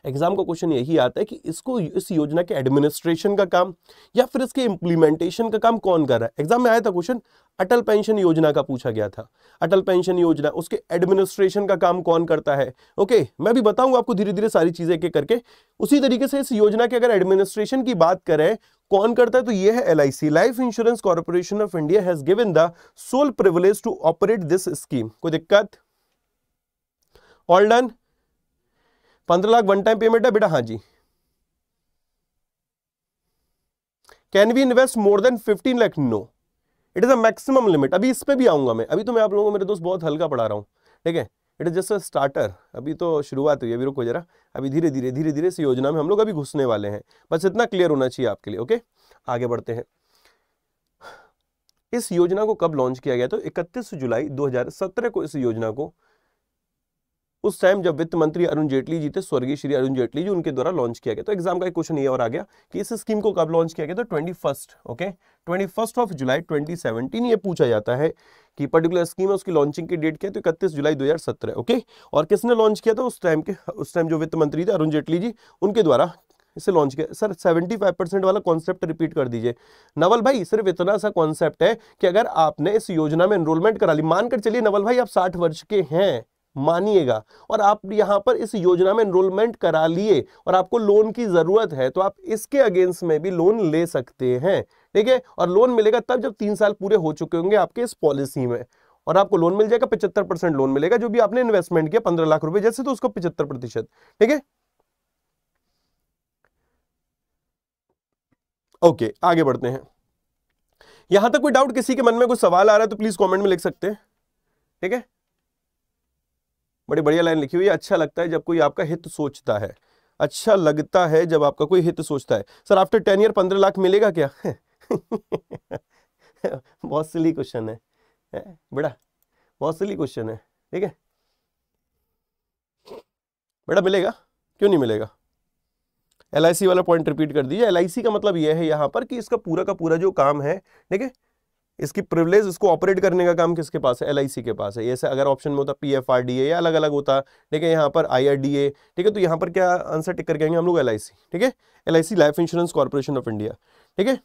एग्जाम का क्वेश्चन यही आता है कि इसको, इस योजना के एडमिनिस्ट्रेशन का काम या फिर इसके इंप्लीमेंटेशन का काम कौन कर रहा है? एग्जाम में आया था क्वेश्चन, अटल पेंशन योजना का पूछा गया था। अटल पेंशन योजना, उसके एडमिनिस्ट्रेशन का काम कौन करता है? ओके, मैं भी बताऊंगा आपको धीरे धीरे सारी चीजें एक एक करके। उसी तरीके से इस योजना के अगर एडमिनिस्ट्रेशन की बात करें कौन करता है तो ये है LIC, life insurance corporation of India has given the sole privilege to operate this scheme. कोई दिक्कत? All done. 15 lakh one time payment है बेटा? हाँ जी। Can we invest more than 15 lakh? No, it is a maximum limit. अभी इस पे भी आऊंगा मैं, अभी तो मैं आप लोगों को मेरे दोस्त बहुत हल्का पढ़ा रहा हूं, ठीक है। It is just a starter, अभी तो शुरुआत हुई है, अभी रुको जरा, अभी धीरे धीरे इस योजना में हम लोग अभी घुसने वाले हैं, बस इतना क्लियर होना चाहिए आपके लिए। ओके, आगे बढ़ते हैं। इस योजना को कब लॉन्च किया गया? तो 31 जुलाई 2017 को इस योजना को, उस टाइम जब वित्त मंत्री अरुण जेटली जी थे, स्वर्गीय श्री अरुण जेटली जी, उनके द्वारा लॉन्च किया गया। तो एग्जाम का एक क्वेश्चन ये और आ गया कि इस स्कीम को कब लॉन्च किया गया? तो 21 ऑफ जुलाई 2017 ये पूछा जाता है कि पर्टिकुलर स्कीम है, उसकी लॉन्चिंग की डेट क्या है? तो 31 जुलाई 2017। ओके, और किसने लॉन्च किया था? उस टाइम जो वित्त मंत्री थे अरुण जेटली जी, उनके द्वारा इसे लॉन्च किया। सर 75% वाला कॉन्सेप्ट रिपीट कर दीजिए। नवल भाई सिर्फ इतना सा कॉन्सेप्ट है कि अगर आपने इस योजना में एनरोलमेंट करा ली, मानकर चलिए नवल भाई आप 60 वर्ष के हैं, मानिएगा, और आप यहां पर इस योजना में एनरोलमेंट करा लिए और आपको लोन की जरूरत है, तो आप इसके अगेंस्ट में भी लोन ले सकते हैं, ठीक है। और लोन मिलेगा तब जब 3 साल पूरे हो चुके होंगे आपके इस पॉलिसी में, और आपको लोन मिल जाएगा 75% लोन मिलेगा, जो भी आपने इन्वेस्टमेंट किया 15 लाख रुपए जैसे, तो उसको 75%, ठीक है। ओके, आगे बढ़ते हैं। यहां तक कोई डाउट, किसी के मन में कोई सवाल आ रहा है तो प्लीज कमेंट में लिख सकते हैं, ठीक है। बड़ी बढ़िया लाइन लिखी हुई है, अच्छा लगता है जब कोई आपका हित सोचता है, अच्छा लगता है जब आपका कोई हित सोचता है। सर आफ्टर 10 ईयर 15 लाख मिलेगा क्या? बहुत सिली क्वेश्चन है बेटा, बहुत सिली क्वेश्चन है। ठीक है बेटा, मिलेगा क्यों नहीं मिलेगा? LIC वाला पॉइंट रिपीट कर दीजिए। LIC का मतलब यह है यहां पर कि इसका पूरा का पूरा जो काम है, ठीक है, इसकी प्रिविलेज, इसको ऑपरेट करने का काम किसके पास है? LIC के पास है। ऐसे अगर ऑप्शन में होता PFRDA या अलग अलग होता, ठीक है, यहाँ पर IRDA, ठीक है, तो यहाँ पर क्या आंसर टिक करके आएंगे हम लोग? LIC। ठीक है, LIC life insurance corporation of India. ठीक है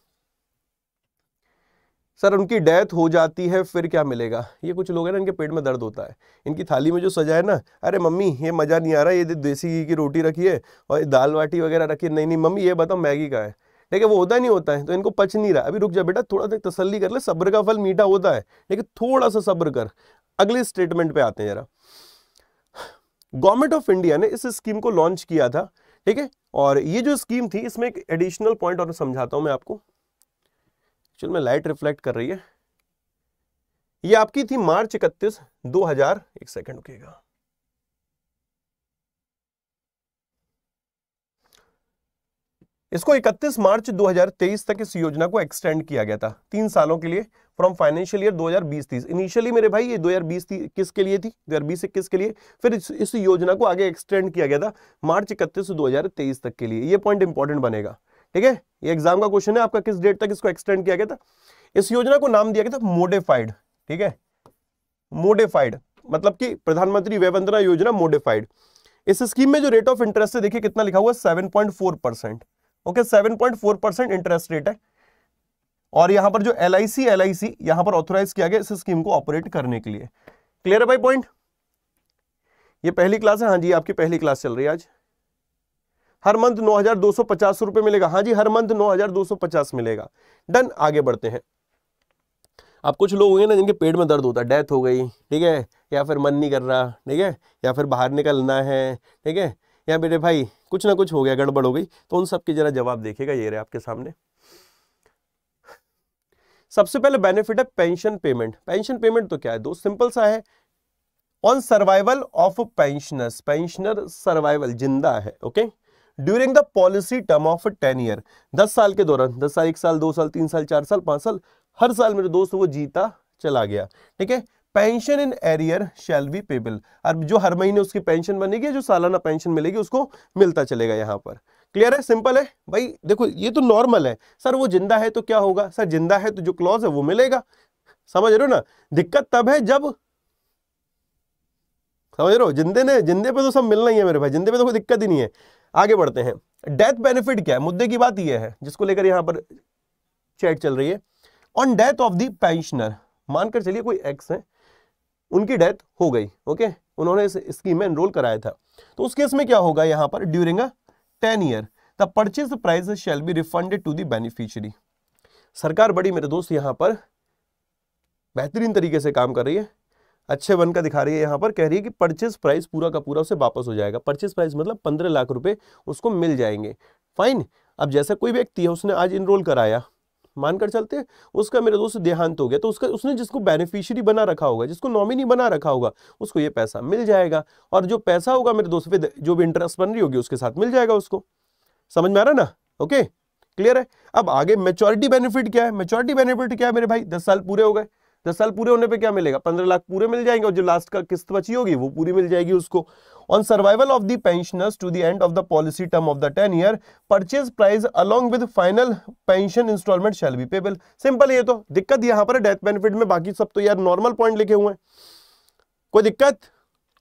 सर, उनकी डेथ हो जाती है फिर क्या मिलेगा? ये कुछ लोग हैं ना, इनके पेट में दर्द होता है, इनकी थाली में जो सजा है ना, अरे मम्मी ये मजा नहीं आ रहा, ये देसी घी की रोटी रखी है और दाल बाटी वगैरह रखी है, नहीं नहीं मम्मी ये बताओ मैगी का है, ठीक है, वो होता नहीं होता है, तो इनको पच नहीं रहा। अभी रुक जा बेटा, थोड़ा सा तसल्ली कर ले, सब्र का फल मीठा होता है, लेकिन थोड़ा सा सब्र कर। अगले स्टेटमेंट पे आते हैं जरा। गवर्नमेंट ऑफ इंडिया ने इस स्कीम को लॉन्च किया था, ठीक है, और ये जो स्कीम थी इसमें एक एडिशनल पॉइंट और समझाता हूं मैं आपको। चलो मैं लाइट रिफ्लेक्ट कर रही है। ये आपकी थी मार्च 31, 2000, एक सेकंड रुकिएगा, इसको 31 मार्च 2023 तक इस योजना को एक्सटेंड किया गया था 3 सालों के लिए, फ्रॉम फाइनेंशियल ईयर 2020-30। इनिशियली मेरे भाई ये 2020 किस के लिए थी? 2020-21 के लिए। फिर इस योजना को आगे एक्सटेंड किया गया था मार्च 31, 2023 तक के लिए। ये पॉइंट इंपॉर्टेंट बनेगा, ठीक है, ये एग्जाम का क्वेश्चन है आपका, किस डेट तक इसको एक्सटेंड किया गया था? इस योजना को नाम दिया गया था मोडिफाइड। ठीक है, मोडिफाइड मतलब कि प्रधानमंत्री वय वंदना योजना मोडिफाइड। इस स्कीम में जो रेट ऑफ इंटरेस्ट है देखिए कितना लिखा हुआ है, 7.4%। ओके, 7.4% इंटरेस्ट रेट है। और यहां पर जो LIC यहां पर ऑथोराइज किया गया इस स्कीम को ऑपरेट करने के लिए। क्लियर है भाई पॉइंट? ये पहली क्लास है? हाँ जी, आपकी पहली क्लास चल रही है आज। हर मंथ 9,250 रुपए मिलेगा। हाँ जी, हर मंथ 9,250 मिलेगा। डन, आगे बढ़ते हैं। अब कुछ लोग होंगे ना जिनके पेट में दर्द होता है, डेथ हो गई, ठीक है, या फिर मन नहीं कर रहा, ठीक है, या फिर बाहर निकलना है, ठीक है, या मेरे भाई कुछ ना कुछ हो गया, गड़बड़ हो गई, तो उन सब के जरा जवाब देखिएगा, ये रहे आपके सामने। सबसे पहले बेनिफिट है पेंशन पेमेंट। पेंशन पेमेंट तो क्या है दोस्त, सिंपल सा है, on survival of pensioners, pensioner survival, जिंदा है, okay, during the policy term of 10 year, 10 साल के दौरान, 10 साल, 1 साल, 2 साल, 3 साल, 4 साल, 5 साल, हर साल मेरे दोस्त वो जीता चला गया। ठीक है, pension in arrear shell be payable, अब जो हर महीने उसकी पेंशन बनेगी, जो सालाना पेंशन मिलेगी उसको मिलता चलेगा यहां पर। क्लियर है, सिंपल है भाई। देखो ये तो नॉर्मल है सर, वो जिंदा है तो क्या होगा? सर जिंदा है तो जो क्लॉज है वो मिलेगा, समझ रहे हो ना? दिक्कत तब है जब, समझ रहे हो, जिंदे पे तो सब मिलना ही है मेरे भाई, जिंदे पे तो कोई दिक्कत ही नहीं है। आगे बढ़ते हैं। डेथ बेनिफिट क्या है? मुद्दे की बात यह है जिसको लेकर यहां पर चैट चल रही है। On death of the pensioner, मानकर चलिए कोई एक्स है, उनकी डेथ हो गई, ओके, उन्होंने इस स्कीम में एनरोल कराया था, तो उस केस में क्या होगा यहां पर? During a 10 year the purchase price shall be refunded to the beneficiary. सरकार बड़ी मेरे दोस्त यहां पर बेहतरीन तरीके से काम कर रही है, अच्छे बन का दिखा रही है। यहां पर कह रही है कि परचेज प्राइस पूरा का पूरा उसे वापस हो जाएगा। परचेज प्राइस मतलब 15 लाख रुपए उसको मिल जाएंगे। फाइन, अब जैसा कोई व्यक्ति है उसने आज इनरोल कराया, मानकर चलते हैं उसका मेरे दोस्त देहांत हो गया, तो उसने जिसको बेनिफिशियरी बना रखा होगा, जिसको नॉमिनी बना रखा होगा, उसको ये पैसा मिल जाएगा, और जो पैसा होगा मेरे दोस्त पे जो भी इंटरेस्ट बन रही होगी उसके साथ मिल जाएगा उसको। समझ में आ रहा है ना? ओके, क्लियर है। अब आगे मैच्योरिटी बेनिफिट क्या है? मैच्योरिटी बेनिफिट क्या है मेरे भाई? 10 साल पूरे हो गए, 10 साल पूरे होने पे क्या मिलेगा? 15 लाख पूरे मिल जाएंगे, और जो लास्ट का किस्त बची होगी वो पूरी मिल जाएगी उसको। On survival of the pensioners to the end of the policy term of the 10 year, purchase price along with final pension instalment shall be payable. Simple, ये तो दिक्कत यहां पर है डेथ बेनिफिट में, बाकी सब तो यार नॉर्मल पॉइंट लिखे हुए हैं, कोई दिक्कत?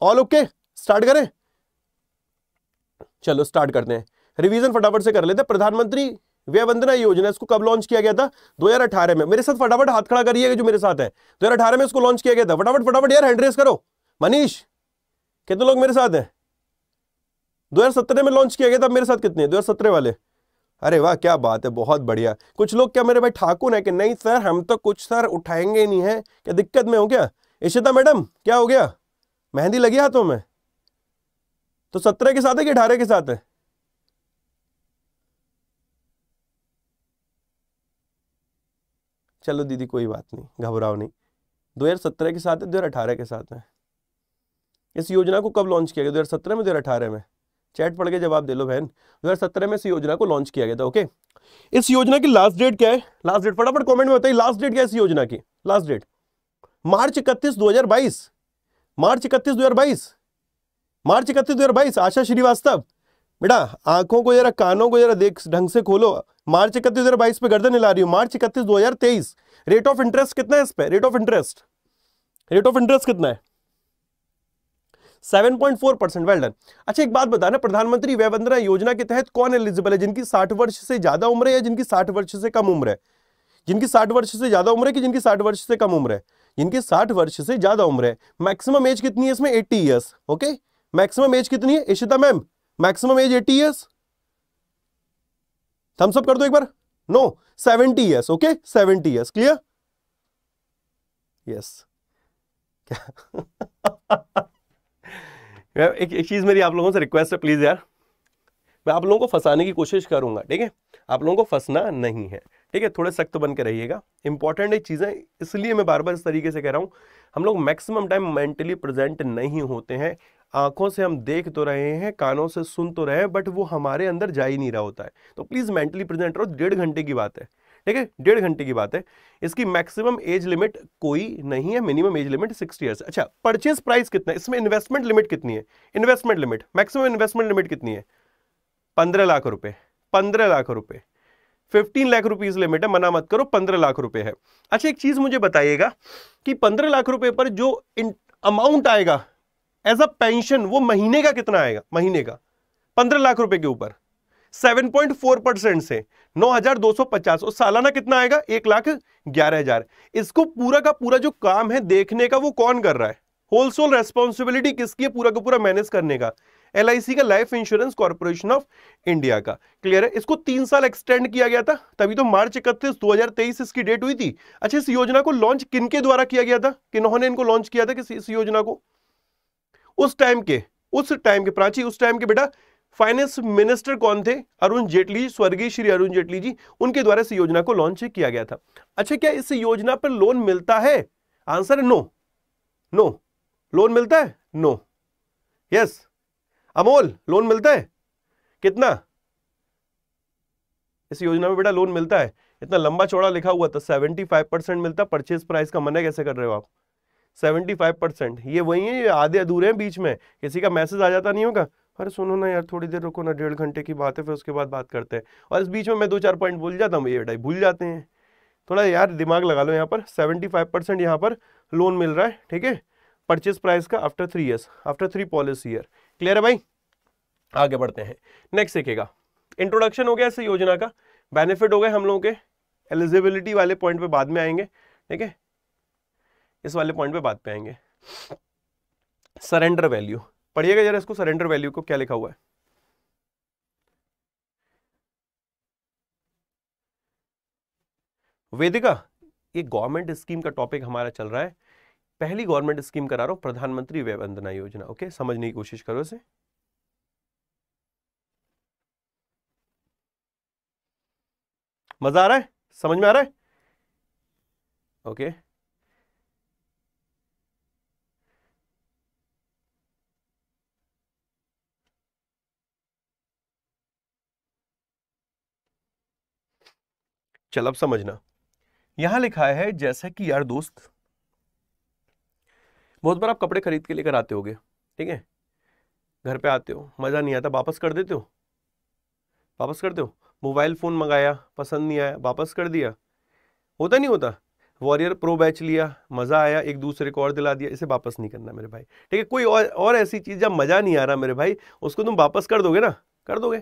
ऑल ओके, स्टार्ट करें? चलो स्टार्ट करते हैं, रिवीजन फटाफट से कर लेते हैं। प्रधानमंत्री वय वंदना योजना, इसको कब लॉन्च किया गया था? 2018 में। मेरे साथ फटाफट हाथ खड़ा करिएगा जो मेरे साथ है। 2018 में इसको लॉन्च किया गया था। फटाफट फटाफट यार हैंड रेस करो। मनीष, कितने लोग मेरे साथ हैं? 2017 में लॉन्च किया गया था। मेरे साथ कितने? 2017 वाले। अरे वाह, क्या बात है, बहुत बढ़िया। कुछ लोग क्या मेरे भाई ठाकुर है कि नहीं सर हम तो कुछ सर उठाएंगे ही नहीं है, क्या दिक्कत में हो क्या? इशिता मैडम क्या हो गया, मेहंदी लगी हाथों में? तो 17 के साथ है कि 18 के साथ है? चलो दीदी कोई बात नहीं, घबराओ नहीं, 2017 के साथ है, 2018 के साथ है। इस योजना को कब लॉन्च किया गया? 2017 में, 2018 में? चैट पढ़ के जवाब दे लो बहन। 2017 में इस योजना को लॉन्च किया गया था। ओके, इस योजना की लास्ट डेट क्या है? लास्ट डेट फटाफट कमेंट में बताइए, लास्ट डेट क्या है इस योजना की? लास्ट डेट मार्च 31 2022, मार्च 31 2022, मार्च 31 2022। आशा श्रीवास्तव बेटा आंखों को जरा, कानों को जरा देख ढंग से खोलो। मार्च 31 2022 पे गर्दन हिला रही हूं। मार्च 31 2023। रेट ऑफ इंटरेस्ट कितना है इस पे? Rate of interest, rate of interest कितना है? 7.4%। Well done. अच्छा एक बात बताना, प्रधानमंत्री वय वंदना योजना के तहत कौन एलिजिबल है? जिनकी 60 वर्ष से ज्यादा उम्र है या जिनकी 60 वर्ष से कम उम्र है? जिनकी 60 वर्ष से ज्यादा उम्र है कि जिनकी 60 वर्ष से कम उम्र है? जिनकी 60 वर्ष से ज्यादा उम्र है। मैक्सिमम एज कितनी है इसमें? 80 ईयर्स। ओके, मैक्सिमम एज कितनी है Ishita ma'am? Maximum age 80 years. Thumbs up कर दो एक बार। No, 70 years. Okay, 70 years. Clear? Yes. एक चीज मेरी आप लोगों से रिक्वेस्ट है, प्लीज यार, मैं आप लोगों को फंसाने की कोशिश करूंगा, ठीक है? आप लोगों को फंसना नहीं है, ठीक है? थोड़े सख्त बन के रहिएगा। इंपॉर्टेंट एक चीजें, इसलिए मैं बार बार इस तरीके से कह रहा हूं। हम लोग मैक्सिमम टाइम मेंटली प्रेजेंट नहीं होते हैं। आंखों से हम देख तो रहे हैं, कानों से सुन तो रहे हैं, बट वो हमारे अंदर जा ही नहीं रहा होता है। तो प्लीज मेंटली प्रेजेंट रहो। 1.5 घंटे की बात है, ठीक है? 1.5 घंटे की बात है। इसकी मैक्सिमम एज लिमिट कोई नहीं है, मिनिमम एज लिमिट 60 ईयर्स। अच्छा, परचेज प्राइस कितना है इसमें? इन्वेस्टमेंट लिमिट कितनी है? Investment limit, maximum investment limit कितनी है? 15 लाख रुपए। 15 लाख रुपए, 15 लाख रुपीज लिमिट है, मना मत करो, 15 लाख रुपए है। अच्छा एक चीज मुझे बताइएगा कि 15 लाख रुपए पर जो अमाउंट आएगा एज अ पेंशन, वो महीने का कितना आएगा? महीने का 15 लाख रुपए के ऊपर 7.4% से 9,250, और सालाना कितना आएगा? 1,11,000। इसको पूरा का पूरा जो काम है देखने का, वो कौन कर रहा है? होलसेल रेस्पॉन्सिबिलिटी किसकी है पूरा का पूरा मैनेज करने का? LIC का, life insurance corporation of India का। क्लियर है? इसको 3 साल एक्सटेंड किया गया था, तभी तो मार्च 31 2023 इसकी डेट हुई थी। अच्छा, इस योजना को लॉन्च किनके द्वारा किया गया था? किन्होंने इनको लॉन्च किया था इस योजना को? उस टाइम के प्राची, उस टाइम के बेटा फाइनेंस मिनिस्टर कौन थे? अरुण जेटली, स्वर्गीय श्री अरुण जेटली जी, उनके द्वारा इस योजना को लॉन्च किया गया था। अच्छा, क्या इस योजना पर लोन मिलता है? आंसर है नो। नो, लोन मिलता है? नो। यस अमोल, लोन मिलता है? कितना इस योजना में बेटा लोन मिलता है? इतना लंबा चौड़ा लिखा हुआ था, 75% मिलता। परचेज प्राइस का मना कैसे कर रहे हो आप? 75%। ये वही है, ये आधे अधूरे हैं बीच में, किसी का मैसेज आ जाता नहीं होगा, अरे सुनो ना यार थोड़ी देर रुको ना, 1.5 घंटे की बात है, फिर उसके बाद बात करते हैं। और इस बीच में मैं 2-4 पॉइंट भूल जाता हूँ, ये बेटा भूल जाते हैं। थोड़ा यार दिमाग लगा लो यहाँ पर। 75% यहाँ पर लोन मिल रहा है, ठीक है? परचेज प्राइस का after 3 years, after 3 policy year. Clear है भाई? आगे बढ़ते हैं। नेक्स्ट देखिएगा, इंट्रोडक्शन हो गया इस योजना का, बेनिफिट हो गए हम लोगों के। एलिजिबिलिटी वाले पॉइंट पे बाद में आएंगे, ठीक है? इस वाले पॉइंट पे बात पे आएंगे। सरेंडर वैल्यू पढ़िएगा जरा इसको, सरेंडर वैल्यू को क्या लिखा हुआ है? वेदिका, ये गवर्नमेंट स्कीम का टॉपिक हमारा चल रहा है। पहली गवर्नमेंट स्कीम करा रहा हूं, प्रधानमंत्री वय वंदना योजना। ओके, समझने की कोशिश करो इसे। मजा आ रहा है? समझ में आ रहा है? ओके चल, अब समझना। यहां लिखा है जैसा कि यार दोस्त, बहुत बार आप कपड़े खरीद के लेकर आते होगे, ठीक है? घर पे आते हो, मजा नहीं आता, वापस कर देते हो? वापस करते हो? मोबाइल फोन मंगाया, पसंद नहीं आया, वापस कर दिया? होता नहीं होता? वॉरियर प्रो बैच लिया, मजा आया, एक दूसरे को और दिला दिया, इसे वापस नहीं करना मेरे भाई, ठीक है? कोई और ऐसी चीज जब मजा नहीं आ रहा मेरे भाई, उसको तुम वापस कर दोगे ना? कर दोगे।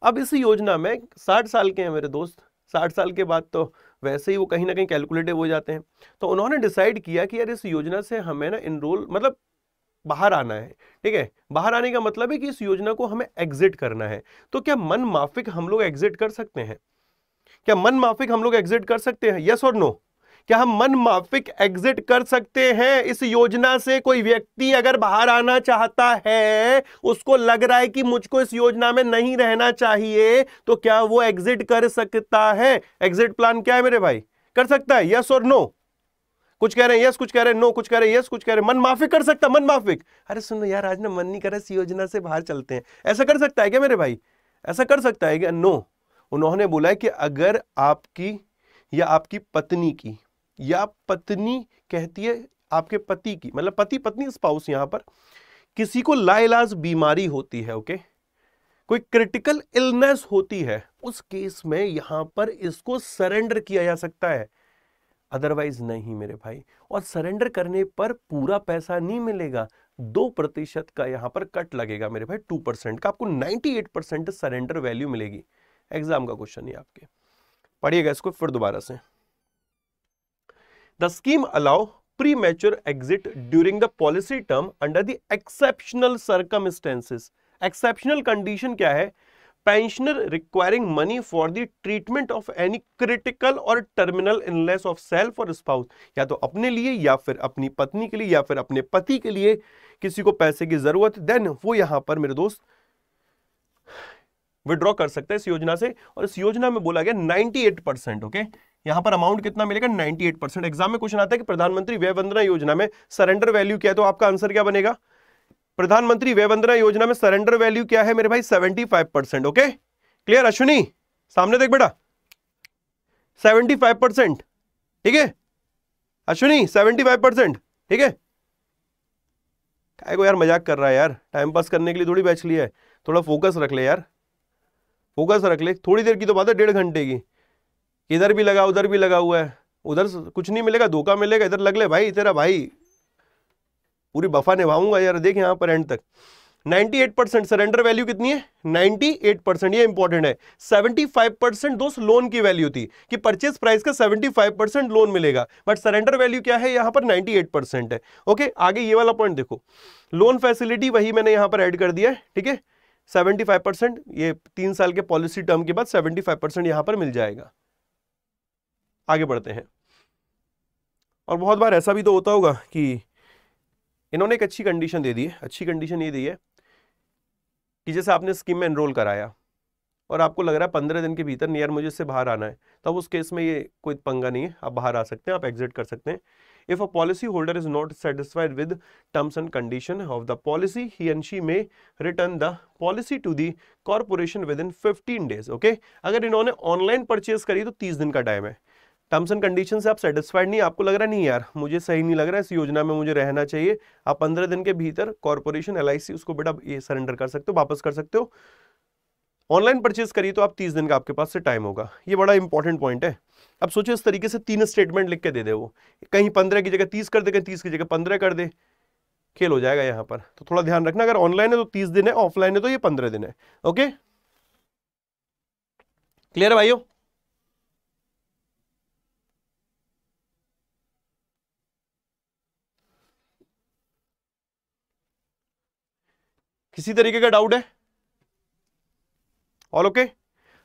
अब इस योजना में 60 साल के हैं मेरे दोस्त, 60 साल के बाद तो वैसे ही वो कहीं ना कहीं कैलकुलेटिव हो जाते हैं। तो उन्होंने डिसाइड किया कि यार इस योजना से हमें ना इनरोल, मतलब बाहर आना है, ठीक है? बाहर आने का मतलब है कि इस योजना को हमें एग्जिट करना है। तो क्या मन माफिक हम लोग एग्जिट कर सकते हैं? क्या मन माफिक हम लोग एग्जिट कर सकते हैं? यस और नो? क्या हम मन माफिक एग्जिट कर सकते हैं इस योजना से? कोई व्यक्ति अगर बाहर आना चाहता है, उसको लग रहा है कि मुझको इस योजना में नहीं रहना चाहिए, तो क्या वो एग्जिट कर सकता है? एग्जिट प्लान क्या है मेरे भाई? कर सकता है? यस और नो? कुछ कह रहे हैं यस, कुछ कह रहे हैं नो, कुछ कह रहे हैं यस, कुछ कह रहे हैं मन माफिक कर सकता, मन माफिक। अरे सुनो यार, आज ना मन नहीं कर रहा, इस योजना से बाहर चलते हैं, ऐसा कर सकता है क्या मेरे भाई? ऐसा कर सकता है क्या? नो। उन्होंने बोला है कि अगर आपकी या आपकी पत्नी की, या पत्नी कहती है आपके पति की, मतलब पति पत्नी स्पाउस, यहां पर किसी को लाइलाज बीमारी होती है, ओके, कोई क्रिटिकल इलनेस होती है, उस केस में यहां पर इसको सरेंडर किया जा सकता है, अदरवाइज नहीं मेरे भाई। और सरेंडर करने पर पूरा पैसा नहीं मिलेगा, 2% का यहां पर कट लगेगा मेरे भाई, 2% का, आपको 98% सरेंडर वैल्यू मिलेगी। एग्जाम का क्वेश्चन है आपके, पढ़िएगा इसको फिर दोबारा से। The scheme allow premature exit during the policy term under the exceptional circumstances. Exceptional condition क्या है? Pensioner requiring money for the treatment of any critical और टर्मिनल इलनेस ऑफ सेल्फ और स्पाउस, या तो अपने लिए या फिर अपनी पत्नी के लिए या फिर अपने पति के लिए किसी को पैसे की जरूरत, देन वो यहां पर मेरे दोस्त विड्रॉ कर सकता है इस योजना से। और इस योजना में बोला गया 98%, ओके, यहां पर अमाउंट कितना मिलेगा? 98%। एग्जाम में क्वेश्चन आता है कि प्रधानमंत्री वय वंदना योजना में सरेंडर वैल्यू क्या है, तो आपका आंसर क्या बनेगा? प्रधानमंत्री वय वंदना योजना में सरेंडर वैल्यू क्या है मेरे भाई? 75%, ओके, क्लियर? अश्विनी सामने देख बेटा, 75%, ठीक है अश्विनी, 75%, ठीक है। काय को यार मजाक कर रहा है यार, टाइम पास करने के लिए थोड़ी बैच लिया है, थोड़ा फोकस रख ले यार, फोकस रख ले। थोड़ी देर की तो बात है, 1.5 घंटे की, इधर भी लगा उधर भी लगा हुआ है, उधर कुछ नहीं मिलेगा, धोखा मिलेगा, इधर लग ले भाई, तेरा भाई पूरी वफा निभाऊंगा यार। देख यहां पर एंड तक 98%। सरेंडर वैल्यू कितनी है? 98%, ये इंपॉर्टेंट है। 75% दोस्त लोन की वैल्यू थी कि परचेज प्राइस का 75% लोन मिलेगा, बट सरेंडर वैल्यू क्या है यहां पर? 98% है, ओके। आगे ये वाला पॉइंट देखो, लोन फैसिलिटी वही मैंने यहां पर ऐड कर दिया है, ठीक है, 75%, ये 3 साल के पॉलिसी टर्म के बाद 75% यहां पर मिल जाएगा। आगे बढ़ते हैं। और बहुत बार ऐसा भी तो होता होगा कि इन्होंने एक अच्छी कंडीशन दे दी है, अच्छी कंडीशन ये दी है कि जैसे आपने स्कीम में एनरोल कराया और आपको लग रहा है 15 दिन के भीतर नियर मुझे इससे बाहर आना है, तब उस केस में ये कोई पंगा नहीं है, आप बाहर आ सकते हैं, आप एग्जिट कर सकते हैं। If a policy holder is not satisfied with terms and condition of the policy, he and she may return the policy to the corporation within 15 days, okay. अगर इन्होंने ऑनलाइन परचेज करी तो 30 दिन का टाइम है। टर्म्स एंड कंडीशन से आप सेटिस्फाइड नहीं, आपको लग रहा नहीं यार मुझे सही नहीं लग रहा है, इस योजना में मुझे रहना चाहिए, आप 15 दिन के भीतर कॉर्पोरेशन LIC उसको बेटा ये सरेंडर कर सकते हो, वापस कर सकते हो। ऑनलाइन परचेज करिए तो आप 30 दिन का आपके पास से टाइम होगा, ये बड़ा इंपॉर्टेंट पॉइंट है। अब सोचो इस तरीके से 3 स्टेटमेंट लिख के दे दे वो, कहीं 15 की जगह 30 कर दे, कहीं 30 की जगह 15 कर दे, खेल हो जाएगा यहाँ पर। तो थोड़ा ध्यान रखना, अगर ऑनलाइन है तो 30 दिन है, ऑफलाइन है तो ये 15 दिन है, ओके। क्लियर है भाइयों? किसी तरीके का डाउट है? All okay?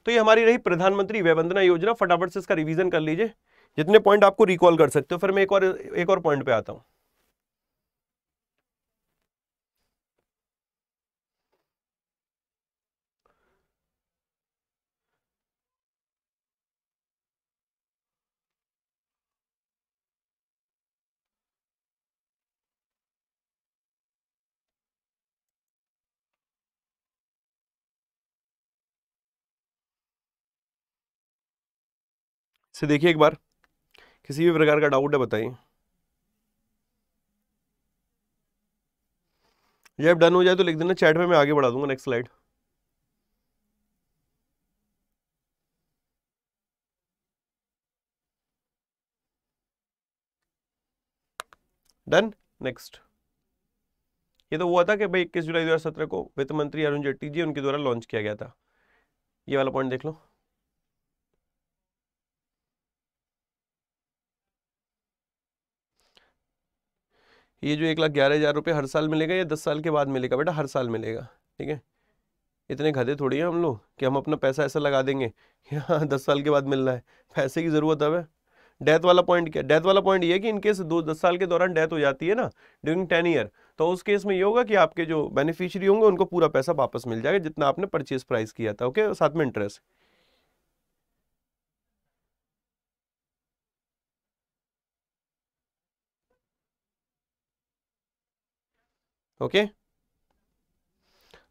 तो ये हमारी रही प्रधानमंत्री वय वंदना योजना। फटाफट से इसका रिवीजन कर लीजिए, जितने पॉइंट आपको रिकॉल कर सकते हो। फिर मैं एक और पॉइंट पे आता हूं। से देखिए एक बार, किसी भी प्रकार का डाउट है बताइए। जब डन हो जाए तो लिख देना चैट में, मैं आगे बढ़ा दूंगा नेक्स्ट स्लाइड। Done, next. ये तो हुआ था कि भाई 21 जुलाई 2017 को वित्त मंत्री अरुण जेटली जी उनके द्वारा लॉन्च किया गया था। ये वाला पॉइंट देख लो। ये जो 1,11,000 रुपये हर साल मिलेगा या 10 साल के बाद मिलेगा? बेटा हर साल मिलेगा, ठीक है। इतने गधे थोड़ी हैं हम लोग कि हम अपना पैसा ऐसा लगा देंगे कि हाँ 10 साल के बाद मिल रहा है। पैसे की जरूरत है। डेथ वाला पॉइंट क्या? डेथ वाला पॉइंट ये है कि इनकेस 10 साल के दौरान डेथ हो जाती है ना, ड्यूरिंग 10 ईयर, तो उस केस में ये होगा कि आपके जो बेनिफिशियरी होंगे उनको पूरा पैसा वापस मिल जाएगा जितना आपने परचेज प्राइस किया था, ओके, साथ में interest. Okay.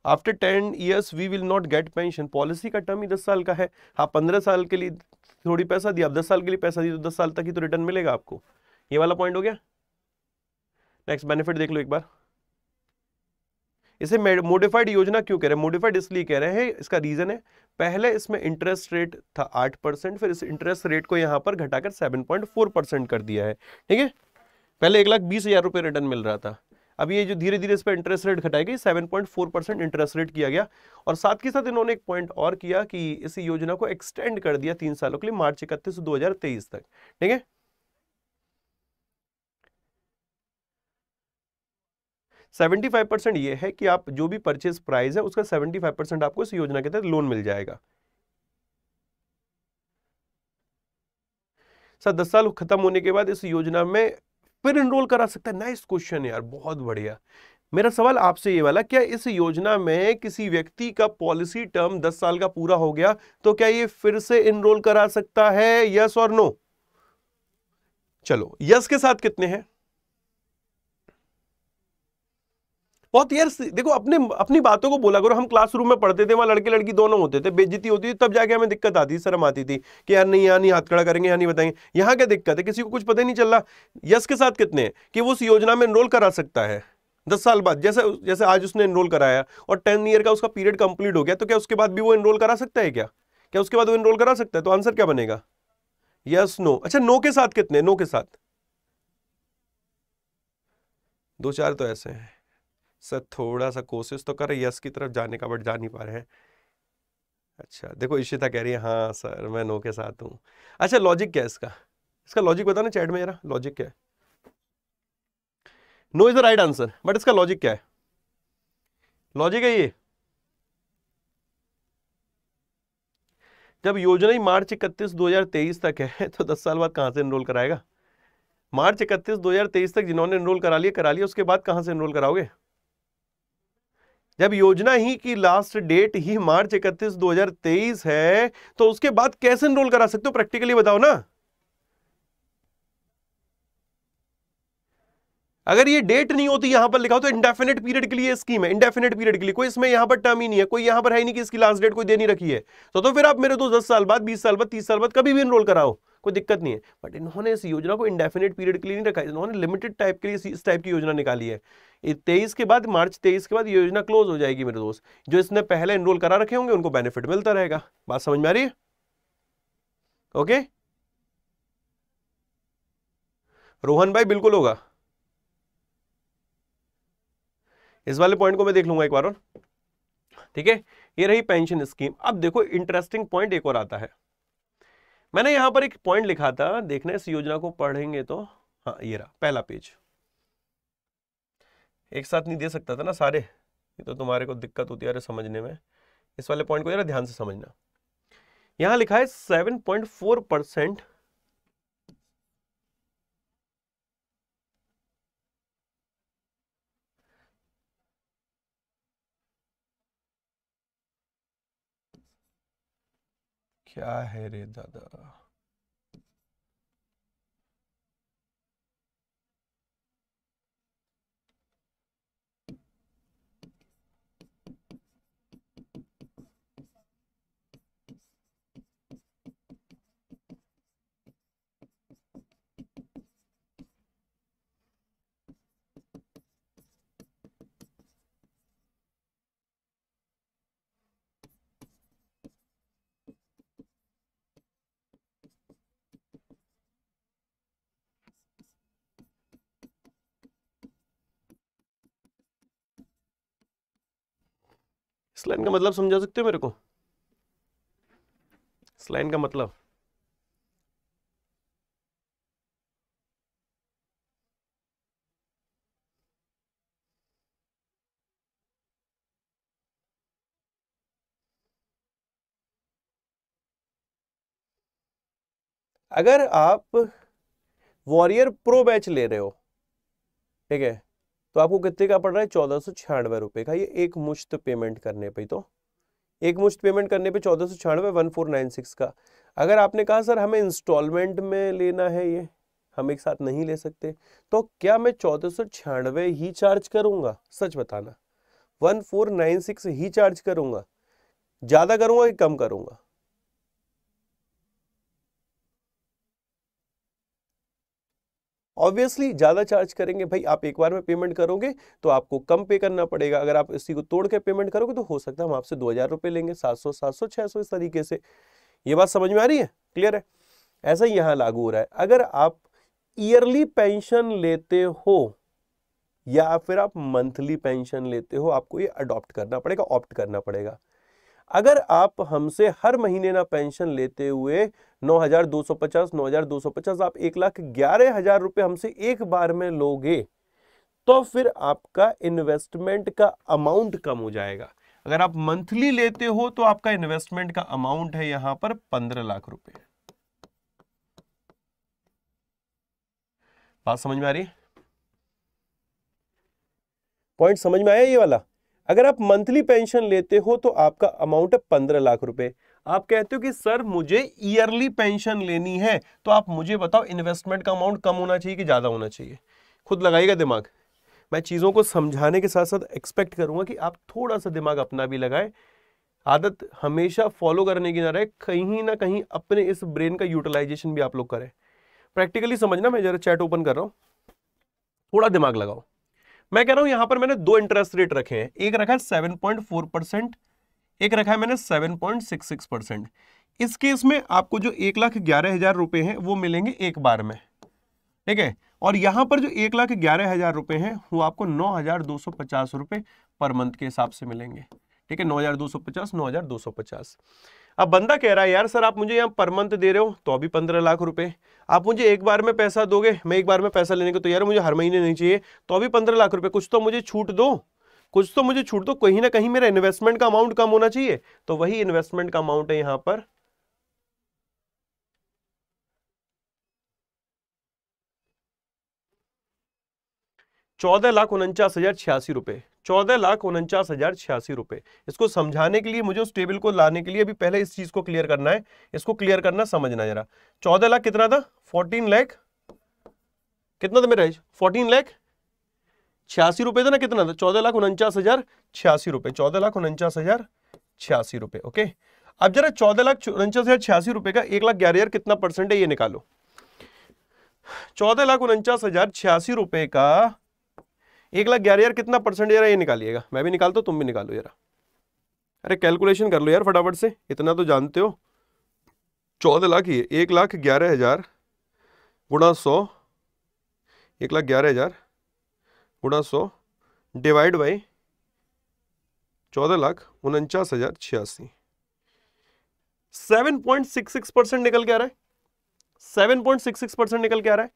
After 10 years we will not get pension, policy का टर्म ही 10 साल का है। हाँ 15 साल के लिए थोड़ी पैसा दिया, आप 10 साल के लिए पैसा दिया तो 10 साल तक ही तो रिटर्न मिलेगा आपको। ये वाला पॉइंट हो गया। नेक्स्ट बेनिफिट देख लो एक बार। इसे मोडिफाइड योजना क्यों कह रहे हैं? मोडिफाइड इसलिए कह रहे हैं, इसका रीजन है, पहले इसमें इंटरेस्ट रेट था 8%, फिर इस इंटरेस्ट रेट को यहां पर घटाकर 7.4% कर दिया है। ठीक है, पहले 1,20,000 रुपए रिटर्न मिल रहा था, अब ये जो धीरे धीरे इस पर इंटरेस्ट रेट घटाएगी 7.4% इंटरेस्ट रेट किया गया। और साथ के साथ इन्होंने एक पॉइंट और किया कि इस योजना को एक्सटेंड कर दिया 3 सालों के लिए, मार्च 31, 2023 तक। ठीक है, 75% ये है कि आप जो भी परचेज प्राइस है उसका 75% आपको इस योजना के तहत लोन मिल जाएगा। सर 10 साल खत्म होने के बाद इस योजना में फिर एनरोल करा सकता है? नाइस क्वेश्चन यार, बहुत बढ़िया। मेरा सवाल आपसे ये वाला, क्या इस योजना में किसी व्यक्ति का पॉलिसी टर्म 10 साल का पूरा हो गया तो क्या ये फिर से एनरोल करा सकता है, यस और नो? चलो यस के साथ कितने हैं? बहुत यार, देखो अपने अपनी बातों को बोला करो। हम क्लासरूम में पढ़ते थे, वहां लड़के लड़की दोनों होते थे, बेइज्जती होती थी, तब जाके हमें दिक्कत आती थी, शर्म आती थी कि यार नहीं यहाँ नहीं हाथ खड़ा करेंगे, यहाँ नहीं बताएंगे। यहाँ क्या दिक्कत है? किसी को कुछ पता ही नहीं चल रहा। यस के साथ कितने हैं कि वो उस योजना में एनरोल करा सकता है 10 साल बाद? जैसे जैसे आज उसने एनरोल कराया और 10 ईयर का उसका पीरियड कंप्लीट हो गया, तो क्या उसके बाद भी वो एनरोल करा सकता है? क्या क्या उसके बाद वो एनरोल करा सकता है? तो आंसर क्या बनेगा? Yes no. अच्छा नो के साथ कितने? नो के साथ 2-4 तो ऐसे हैं सर, थोड़ा सा कोशिश तो कर, यस की तरफ जाने का, बट जा नहीं पा रहे हैं। अच्छा देखो इशिता कह रही है हाँ सर मैं नो के साथ हूं। अच्छा लॉजिक क्या है इसका? इसका लॉजिक बताना चैट में जरा, लॉजिक क्या है? No is the right answer, but इसका लॉजिक क्या है? लॉजिक है ये, जब योजना ही मार्च 31, 2023 तक है तो 10 साल बाद कहां से एनरोल कराएगा? मार्च 31, 2023 तक जिन्होंने एनरोल करा लिया, उसके बाद कहां से एनरोल कराओगे? जब योजना ही की लास्ट डेट ही मार्च 31, 2023 है तो उसके बाद कैसे एनरोल करा सकते हो? प्रैक्टिकली बताओ ना। अगर ये डेट नहीं होती यहां पर लिखा हो तो इंडेफिनेट पीरियड के लिए स्कीम है, इंडेफिनेट पीरियड के लिए, कोई इसमें यहां पर टर्म ही नहीं है, कोई यहां पर है नहीं कि इसकी लास्ट डेट कोई दे नहीं रखी है। तो फिर आप मेरे तो 10 साल बाद, 20 साल बाद, 30 साल बाद कभी भी एनरोल कराओ, कोई दिक्कत नहीं है। बट इन्होंने इस योजना को इंडेफिनेट पीरियड के लिए नहीं रखा, इन्होंने लिमिटेड टाइप के लिए इस टाइप की योजना निकाली है। 23 के बाद, मार्च 23 के बाद ये योजना क्लोज हो जाएगी मेरे दोस्त। जो इसने पहले एनरोल करा रखे होंगे उनको बेनिफिट मिलता रहेगा। बात समझ में आ रही है? ओके रोहन भाई बिल्कुल होगा। इस वाले पॉइंट को मैं देख लूंगा एक बार और। ठीक है, ये रही पेंशन स्कीम। अब देखो इंटरेस्टिंग पॉइंट एक और आता है। मैंने यहां पर एक पॉइंट लिखा था, देखना इस योजना को पढ़ेंगे तो। हाँ ये रहा पहला पेज, एक साथ नहीं दे सकता था ना सारे, ये तो तुम्हारे को दिक्कत होती है समझने में। इस वाले पॉइंट को जरा ध्यान से समझना। यहां लिखा है 7.4%। क्या है रे दादा? इस लाइन का मतलब समझा सकते हो मेरे को? इस लाइन का मतलब, अगर आप वॉरियर प्रो बैच ले रहे हो, ठीक है, तो आपको कितने का पड़ रहा है? 1496 रुपए का। ये एक मुश्त पेमेंट करने पे, तो एक मुश्त पेमेंट करने पे 1496, 1496 का। अगर आपने कहा सर हमें इंस्टॉलमेंट में लेना है ये, हम एक साथ नहीं ले सकते। तो क्या मैं 1496 ही चार्ज करूंगा? सच बताना, 1496 ही चार्ज करूंगा, ज्यादा करूंगा कि कम करूंगा? ऑब्वियसली ज्यादा चार्ज करेंगे भाई। आप एक बार में पेमेंट करोगे तो आपको कम पे करना पड़ेगा। अगर आप इसी को तोड़ के पेमेंट करोगे तो हो सकता है हम आपसे 2000 रुपए लेंगे, 700 700 600 इस तरीके से। ये बात समझ में आ रही है? क्लियर है? ऐसा ही यहां लागू हो रहा है। अगर आप ईयरली पेंशन लेते हो या फिर आप मंथली पेंशन लेते हो, आपको ये अडॉप्ट करना पड़ेगा, ऑप्ट करना पड़ेगा। अगर आप हमसे हर महीने ना पेंशन लेते हुए 9250 9250 आप 1,11,000 रुपए हमसे एक बार में लोगे तो फिर आपका इन्वेस्टमेंट का अमाउंट कम हो जाएगा। अगर आप मंथली लेते हो तो आपका इन्वेस्टमेंट का अमाउंट है यहां पर 15 लाख रुपए। बात समझ में आ रही है? पॉइंट समझ में आया ये वाला? अगर आप मंथली पेंशन लेते हो तो आपका अमाउंट है 15 लाख रुपए। आप कहते हो कि सर मुझे ईयरली पेंशन लेनी है, तो आप मुझे बताओ इन्वेस्टमेंट का अमाउंट कम होना चाहिए कि ज्यादा होना चाहिए? खुद लगाइएगा दिमाग। मैं चीजों को समझाने के साथ साथ एक्सपेक्ट करूंगा कि आप थोड़ा सा दिमाग अपना भी लगाए। आदत हमेशा फॉलो करने की ना रहे, कहीं ना कहीं अपने इस ब्रेन का यूटिलाइजेशन भी आप लोग करें। प्रैक्टिकली समझना, मैं जरा चैट ओपन कर रहा हूं, थोड़ा दिमाग लगाओ। मैं कह रहा हूं यहां पर मैंने दो इंटरेस्ट रेट रखे हैं, एक रखा है 7.4%, एक रखा है मैंने 7.66%। इस केस में आपको जो 1,11,000 रुपए हैं वो मिलेंगे एक बार में, ठीक है। और यहां पर जो 1,11,000 रुपए हैं वो आपको 9,250 रुपए पर मंथ के हिसाब से मिलेंगे, ठीक है। 9,250 9,250। अब बंदा कह रहा है यार सर आप मुझे यहाँ पर मंथ दे रहे हो तो अभी 15 लाख रुपए, आप मुझे एक बार में पैसा दोगे, मैं एक बार में पैसा लेने को तो यार मुझे हर महीने नहीं चाहिए, तो अभी 15 लाख रुपए, कुछ तो मुझे छूट दो, कुछ तो मुझे छूट दो, कहीं ना कहीं मेरा इन्वेस्टमेंट का अमाउंट कम होना चाहिए। तो वही इन्वेस्टमेंट का अमाउंट है यहां पर 14,49,086 रुपए, 14,49,086 रुपए। इसको समझाने के लिए मुझे उस टेबल को लाने के लिए अभी पहले इस चीज को क्लियर करना है, इसको क्लियर करना, समझना जरा। 14 लाख कितना था? 14 लाख कितना था मेरा? 14 लाख 86 रुपए था ना? कितना था? 14,49,086 रुपए, 14,49,086 रुपए। ओके, अब जरा 14,49,086 रुपए का 1,11,000 कितना परसेंट है ये निकालो। 14,49,086 रुपए का 1,11,000 कितना परसेंट, जरा ये निकालिएगा। मैं भी निकालता हूं, तुम भी निकालो जरा। अरे कैलकुलेशन कर लो यार फटाफट से, इतना तो जानते हो। 14 लाख ही 1,11,000 गुणा 100, 1,11,000 गुणा 100 डिवाइड बाई 14,49,086, 7.66% निकल के आ रहा है, 7.66% निकल के आ रहा है।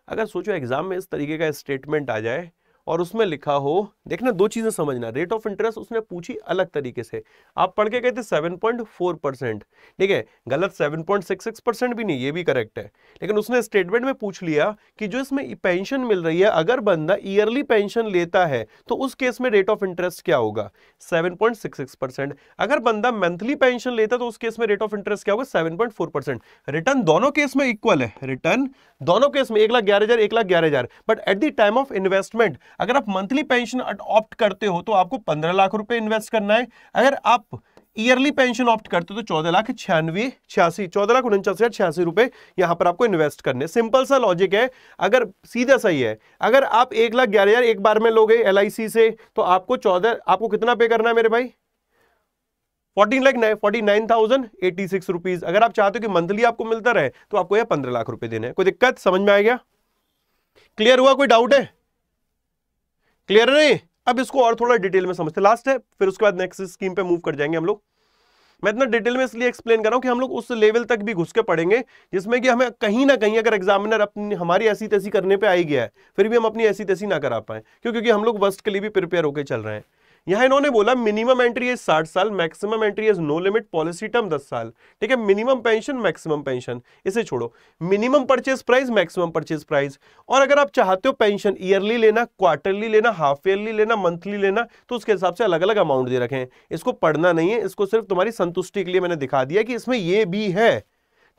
अगर सोचो एग्जाम में इस तरीके का स्टेटमेंट आ जाए और उसमें लिखा हो, देखना दो चीजें समझना, रेट ऑफ इंटरेस्ट उसने पूछी अलग तरीके से, आप पढ़ के कहते 7.4%, ठीक है, गलत 7.66% भी नहीं, ये भी करेक्ट है, लेकिन उसने स्टेटमेंट में पूछ लिया कि जो इसमें पेंशन मिल रही है, अगर बंदा ईयरली पेंशन लेता है तो उस केस में रेट ऑफ इंटरेस्ट क्या होगा? 7.66%। अगर बंदा मंथली पेंशन लेता तो उस केस में रेट ऑफ इंटरेस्ट क्या होगा? 7.4%। रिटर्न दोनों केस में इक्वल है, रिटर्न दोनों केस में 1,11,000 1,11,000, but at the time of investment अगर आप मंथली पेंशन ऑप्ट करते हो तो आपको 15 लाख रुपए इन्वेस्ट करना है। अगर आप ईयरली पेंशन ऑप्ट करते हो तो 14,49,086 रुपए यहां पर आपको इन्वेस्ट करने। सिंपल सा लॉजिक है, अगर सीधा सही है। अगर आप 1,11,000 एक बार में लोगे LIC से तो आपको कितना पे करना है मेरे भाई? 49,086 रुपीज। अगर आप चाहते हो कि मंथली आपको मिलता रहे तो आपको यह 15 लाख रुपए देने हैं। कोई दिक्कत? समझ में आ गया? क्लियर हुआ? कोई डाउट है? क्लियर नहीं? अब इसको और थोड़ा डिटेल में समझते, लास्ट है, फिर उसके बाद नेक्स्ट स्कीम पे मूव कर जाएंगे हम लोग। मैं इतना डिटेल में इसलिए एक्सप्लेन कर रहा हूं कि हम लोग उस लेवल तक भी घुस के पढ़ेंगे जिसमें कि हमें कहीं ना कहीं अगर एग्जामिनर अपनी हमारी ऐसी तैसी करने पे आ ही गया है फिर भी हम अपनी ऐसी तैसी ना करा पाए, क्योंकि हम लोग वर्स्ट के लिए भी प्रिपेयर होकर चल रहे हैं। यहां इन्होंने बोला मिनिमम एंट्री एज 60 साल, maximum entry age no limit, policy term 10 साल, ठीक है। मिनिमम पेंशन, मैक्सिमम पेंशन, इसे छोड़ो, minimum purchase price, maximum purchase price. और अगर आप चाहते हो पेंशन ईयरली लेना, क्वार्टरली लेना, हाफ ईयरली लेना, मंथली लेना, तो उसके हिसाब से अलग अलग अमाउंट दे रखे हैं। इसको पढ़ना नहीं है, इसको सिर्फ तुम्हारी संतुष्टि के लिए मैंने दिखा दिया कि इसमें यह भी है,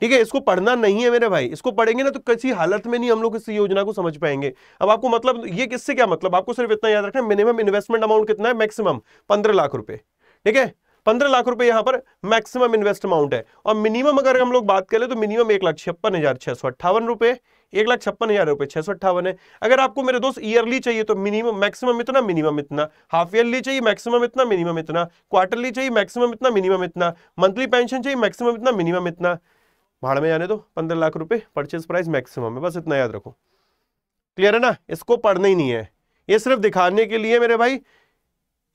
ठीक है, इसको पढ़ना नहीं है मेरे भाई, इसको पढ़ेंगे ना तो किसी हालत में नहीं हम लोग इस योजना को समझ पाएंगे। अब आपको मतलब ये किससे क्या मतलब, आपको सिर्फ इतना याद रखना है मिनिमम इन्वेस्टमेंट अमाउंट कितना है, मैक्सिमम 15 लाख रुपए। ठीक है, 15 लाख रुपए यहां पर मैक्सिमम इन्वेस्ट अमाउंट है, और मिनिमम अगर हम लोग बात करें तो मिनिमम 1,56,658 रुपए, 1,56,658 है। अगर आपको मेरे दोस्त ईयरली चाहिए तो मिनिमम मैक्सिमम इतना, मिनिमम इतना, हाफ ईयरली चाहिए मैक्सिमम इतना, मिनिमम इतना, क्वार्टरली चाहिए मैक्सिमम इतना, मिनिमम इतना, मंथली पेंशन चाहिए मैक्सिमम इतना, मिनिमम इतना, भाड़ में जाने दो। 15 लाख रुपए परचेज प्राइस मैक्सिमम है, बस इतना याद रखो। क्लियर है ना, इसको पढ़ना ही नहीं है, ये सिर्फ दिखाने के लिए मेरे भाई,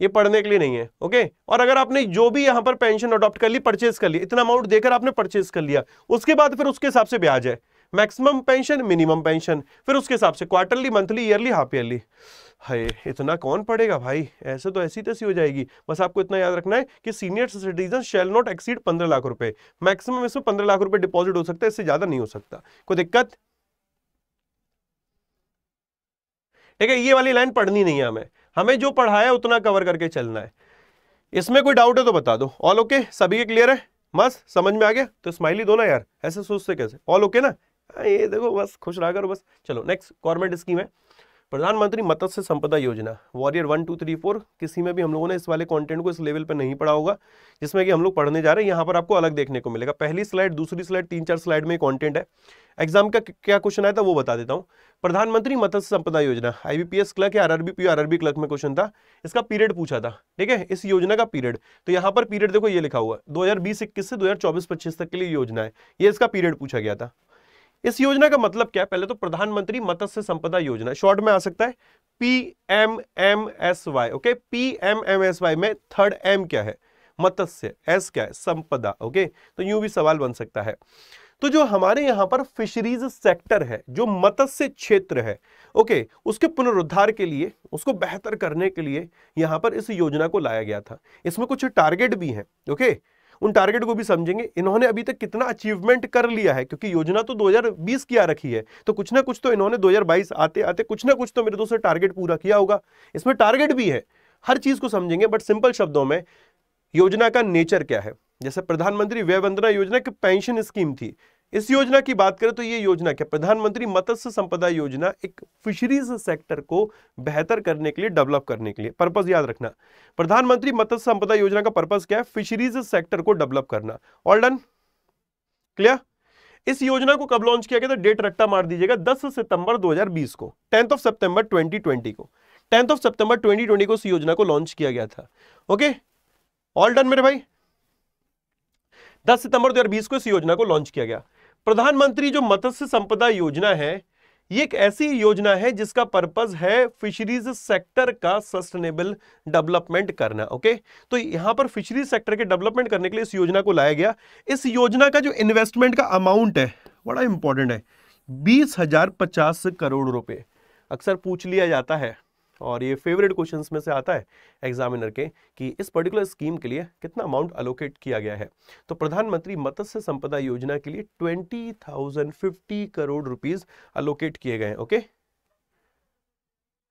ये पढ़ने के लिए नहीं है। ओके, और अगर आपने जो भी यहां पर पेंशन अडॉप्ट कर ली, परचेज कर ली, इतना अमाउंट देकर आपने परचेज कर लिया, उसके बाद फिर उसके हिसाब से ब्याज है, मैक्सिमम पेंशन, मिनिमम पेंशन, फिर उसके हिसाब से quarterly, monthly, yearly, half yearly. हाय, इतना कौन पढ़ेगा भाई, ऐसे तो ऐसी तैसी हो जाएगी। बस आपको इतना याद रखना है कि senior citizen shall not exceed 15 lakh रुपए, मैक्सिमम इसमें 15 लाख रुपए डिपॉजिट हो सकता है, इससे ज्यादा नहीं हो सकता। कोई दिक्कत? ठीक है, ये वाली लाइन पढ़नी नहीं है हमें जो पढ़ाया उतना कवर करके चलना है। इसमें कोई डाउट है तो बता दो। ऑल ओके, सभी के क्लियर है, मस्त समझ में आ गया तो स्माइली दो ना यार, ऐसे सोचते कैसे, ऑल ओके ना, ये देखो बस खुश रहा करो बस। चलो नेक्स्ट गवर्नमेंट स्कीम है प्रधानमंत्री मत्स्य संपदा योजना, वॉरियर 1 2 3 4। किसी में भी हम लोगों ने इस वाले कंटेंट को इस लेवल पे नहीं पढ़ा होगा जिसमें कि हम लोग पढ़ने जा रहे हैं, यहाँ पर आपको अलग देखने को मिलेगा। पहली स्लाइड, दूसरी स्लाइड, 3-4 स्लाइड में कंटेंट है। एग्जाम का क्या क्वेश्चन आया था वो बता देता हूँ। प्रधानमंत्री मत्स्य संपदा योजना, IBPS क्लर्क या RRB PO RRB क्लर्क में क्वेश्चन था, इसका पीरियड पूछा था। ठीक है, इस योजना का पीरियड, तो यहाँ पर पीरियड देखो ये लिखा हुआ 2020-21 से 2024-25 तक के लिए योजना है, ये इसका पीरियड पूछा गया था। इस योजना का मतलब क्या है, पहले तो प्रधानमंत्री मत्स्य संपदा योजना, शॉर्ट में आ सकता है PMMSY। ओके, PMMSY में थर्ड M क्या है, मत्स्य, S क्या है, संपदा। ओके, तो यूं भी सवाल बन सकता है। तो जो हमारे यहां पर फिशरीज सेक्टर है, जो मत्स्य क्षेत्र है, ओके, उसके पुनरुद्धार के लिए, उसको बेहतर करने के लिए यहां पर इस योजना को लाया गया था। इसमें कुछ टारगेट भी हैं। ओके, उन टारगेट को भी समझेंगे, इन्होंने अभी तक कितना अचीवमेंट कर लिया है, क्योंकि योजना तो 2020 की आ रखी है, तो कुछ ना कुछ तो इन्होंने 2022 आते आते कुछ ना कुछ तो मेरे दोस्तों टारगेट पूरा किया होगा। इसमें टारगेट भी है, हर चीज को समझेंगे, बट सिंपल शब्दों में योजना का नेचर क्या है। जैसे प्रधानमंत्री वय वंदना योजना की पेंशन स्कीम थी, इस योजना की बात करें तो ये योजना क्या, प्रधानमंत्री मत्स्य संपदा योजना एक फिशरीज सेक्टर को बेहतर करने के लिए, डेवलप करने के लिए, पर्पस याद रखना, प्रधानमंत्री मत्स्य संपदा योजना का पर्पस क्या है, फिशरीज सेक्टर को डेवलप करना। All done, clear? इस योजना को कब लॉन्च किया गया था, डेट रट्टा मार दीजिएगा, 10 सितंबर 2020 को, 10th ऑफ सितंबर 2020 को, 10th ऑफ सितंबर 2020 को इस योजना को लॉन्च किया गया था। ओके, ऑल डन मेरे भाई, 10 सितंबर 2020 को इस योजना को लॉन्च किया गया। प्रधानमंत्री जो मत्स्य संपदा योजना है, ये एक ऐसी योजना है जिसका पर्पस है फिशरीज सेक्टर का सस्टेनेबल डेवलपमेंट करना। ओके, तो यहां पर फिशरीज सेक्टर के डेवलपमेंट करने के लिए इस योजना को लाया गया। इस योजना का जो इन्वेस्टमेंट का अमाउंट है बड़ा इंपॉर्टेंट है, 20,050 करोड़ रुपए। अक्सर पूछ लिया जाता है और ये फेवरेट क्वेश्चंस में से आता है एग्जामिनर के कि इस पर्टिकुलर स्कीम के लिए कितना अमाउंट अलोकेट किया गया है। तो प्रधानमंत्री मत्स्य संपदा योजना के लिए 20,050 करोड़ रुपीस अलोकेट किए गए। ओके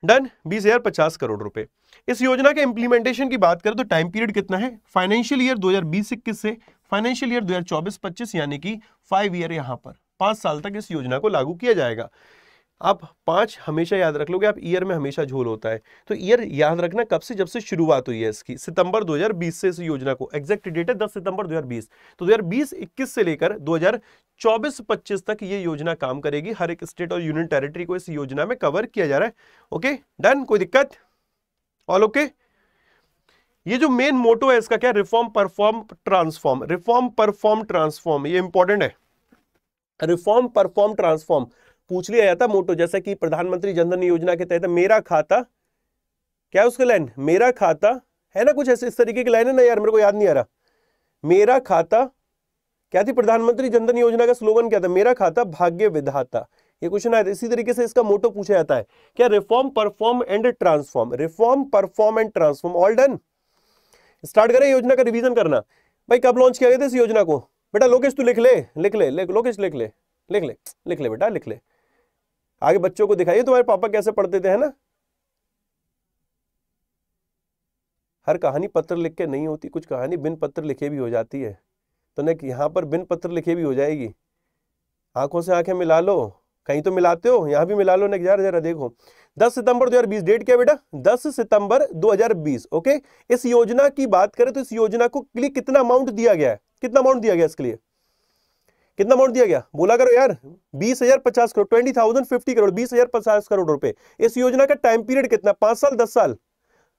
डन, 20,050 करोड़ रुपए। इस योजना के इंप्लीमेंटेशन की बात करें तो टाइम पीरियड कितना है, फाइनेंशियल ईयर 2020-21 से फाइनेंशियल ईयर 2024-25, यानी कि 5 ईयर, यहां पर 5 साल तक इस योजना को लागू किया जाएगा। आप 5 हमेशा याद रख लोगे, आप ईयर में हमेशा झोल होता है, तो ईयर याद रखना कब से, जब से शुरुआत हुई है इसकी, सितंबर 2020 से इस योजना को, एग्जैक्ट डेट है 10 सितंबर 2020, तो 2020-21 से लेकर 2024-25 तक ये योजना काम करेगी। हर एक स्टेट और यूनियन टेरिटरी को इस योजना में कवर किया जा रहा है। ओके डन, कोई दिक्कत? All okay? ये जो मेन मोटो है इसका क्या, reform perform transform, reform perform transform, ये इंपॉर्टेंट है। रिफॉर्म परफॉर्म ट्रांसफॉर्म पूछ लिया जाता मोटो, जैसे कि प्रधानमंत्री जनधन योजना के तहत मेरा खाता, क्या है उसका लाइन, मेरा खाता है ना, कुछ ऐसे इस तरीके की लाइन है ना यार, मेरे को याद नहीं आ रहा। मेरा खाता क्या थी, प्रधानमंत्री जनधन योजना का स्लोगन क्या था, मेरा खाता भाग्य विधाता, ये क्वेश्चन आया था। इसी तरीके से इसका मोटो पूछा जाता है क्या, reform perform and transform, reform perform and transform. All done, start करें योजना का रिवीजन करना। भाई कब लॉन्च किया गया था इस योजना को, बेटा लोकेश तू लिख ले, लोकेश लिख ले बेटा, लिख ले, आगे बच्चों को दिखाइए तुम्हारे पापा कैसे पढ़ते थे, है ना। हर कहानी पत्र लिख के नहीं होती, कुछ कहानी बिन पत्र लिखे भी हो जाती है। तो ने यहाँ पर बिन पत्र लिखे भी हो जाएगी, आंखों से आंखें मिला लो, कहीं तो मिलाते हो, यहां भी मिला लो ना यार, जरा देखो 10 सितंबर 2020, डेट क्या बेटा 10 सितंबर 2020। ओके, इस योजना की बात करें तो इस योजना को के लिए कितना अमाउंट दिया गया है, कितना अमाउंट दिया गया इसके लिए, कितना अमाउंट दिया गया, बोला करो यार, 20,000 50 करोड़, 20,000 50 करोड़, 20,000 50 करोड़ रुपए। इस योजना का टाइम पीरियड कितना, 5 साल 10 साल,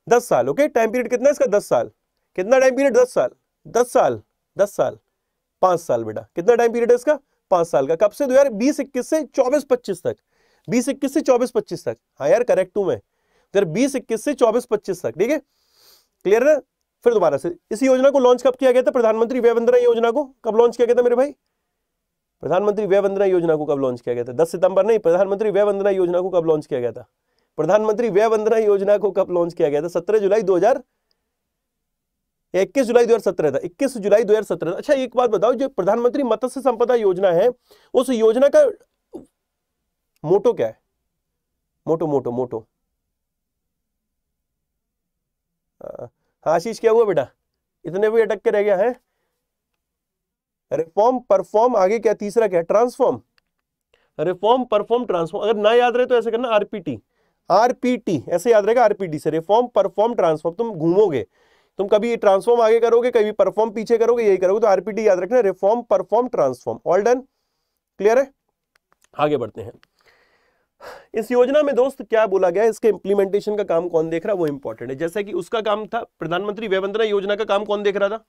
10 साल। ओके, टाइम पीरियड कितना है इसका, 10 साल। कितना टाइम पीरियड, 10 साल, 10 साल, 10 साल, 5 साल बेटा, कितना टाइम पीरियड है इसका, 5 साल का। कब से 2020-21 से 24-25 तक, 20-21 से 24-25 तक। हाँ यार करेक्ट हूं मैं, 2020-21 से 24-25 तक, ठीक है, क्लियर है। फिर दोबारा से, इस योजना को लॉन्च कब किया गया था, प्रधानमंत्री वय वंदना योजना को कब लॉन्च किया गया था मेरे भाई, प्रधानमंत्री वय वंदना योजना को कब लॉन्च किया गया था, 10 सितंबर नहीं, प्रधानमंत्री वय वंदना योजना को कब लॉन्च किया गया था, प्रधानमंत्री वय वंदना योजना को कब लॉन्च किया गया था, 17 जुलाई 2000, 21 जुलाई 2017 था, 21 जुलाई 2017। अच्छा एक बात बताओ, जो प्रधानमंत्री मत्स्य संपदा योजना है, उस योजना का मोटो क्या है, मोटो मोटो मोटो, हाँ आशीष क्या हुआ बेटा, इतने भी अटक के रह गया है, रिफॉर्म परफॉर्म, आगे क्या तीसरा क्या, ट्रांसफॉर्म, रिफॉर्म परफॉर्म ट्रांसफॉर्म। अगर ना याद रहे तो ऐसे करना, आरपीटी, आरपीटी ऐसे याद रहेगा, आरपीटी से, रिफॉर्म परफॉर्म ट्रांसफॉर्म। तुम घूमोगे, तुम कभी ट्रांसफॉर्म आगे करोगे, कभी परफॉर्म पीछे करोगे, यही करोगे, तो आरपीटी याद रखना, reform perform transform. All done, clear है, आगे बढ़ते हैं। इस योजना में दोस्त क्या बोला गया है, इसके इंप्लीमेंटेशन का काम कौन देख रहा है, वो इंपॉर्टेंट है। जैसे कि उसका काम था, प्रधानमंत्री वय वंदना योजना का काम कौन देख रहा था,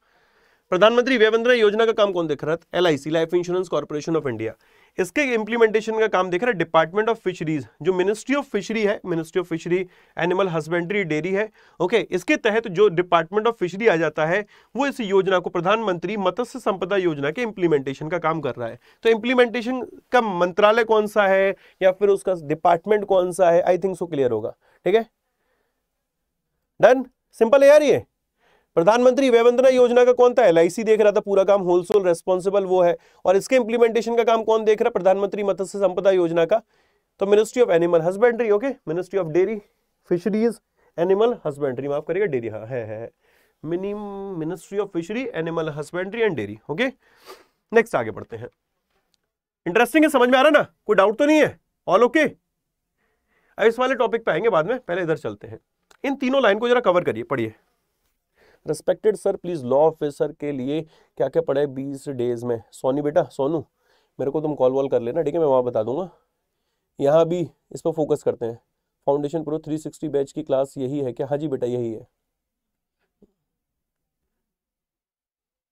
प्रधानमंत्री वय वंदना योजना का काम कौन देख रहा था, LIC, life insurance corporation of India. इसके इंप्लीमेंटेशन का काम देख रहा है डिपार्टमेंट ऑफ फिशरीज, जो मिनिस्ट्री ऑफ फिशरी है, ministry of fishery, animal husbandry, dairy है। ओके, इसके तहत जो डिपार्टमेंट ऑफ फिशरी आ जाता है, वो इस योजना को, प्रधानमंत्री मत्स्य संपदा योजना के इंप्लीमेंटेशन का काम कर रहा है। तो इंप्लीमेंटेशन का मंत्रालय कौन सा है या फिर उसका डिपार्टमेंट कौन सा है, आई थिंक सो क्लियर होगा, ठीक है, डन, सिंपल है यार ये। प्रधानमंत्री वय वंदना योजना का कौन था, एलआईसी देख रहा था, पूरा काम होलसेल रेस्पॉन्सिबल वो है, और इसके इंप्लीमेंटेशन का काम कौन देख रहा है, प्रधानमंत्री मत्स्य संपदा योजना का, तो ministry of animal husbandry. Okay, ministry of dairy, fisheries, animal husbandry, माफ करिएगा डेयरी, हाँ है ministry of fishery, animal husbandry and dairy. Okay, next आगे बढ़ते हैं। इंटरेस्टिंग है, समझ में आ रहा ना, कोई डाउट तो नहीं है, ऑल ओके। अब इस वाले टॉपिक पे आएंगे बाद में, पहले इधर चलते हैं। इन तीनों लाइन को जरा कवर करिए, पढ़िए। Respected sir please, law officer के लिए क्या क्या पढ़ा है 20 डेज में। सोनी बेटा, सोनू मेरे को तुम कॉल वॉल कर लेना, ठीक है, मैं वहां बता दूंगा। यहाँ भी इस पर फोकस करते हैं। फाउंडेशन प्रो 360 बैच की क्लास यही है क्या, हाँ जी बेटा यही है।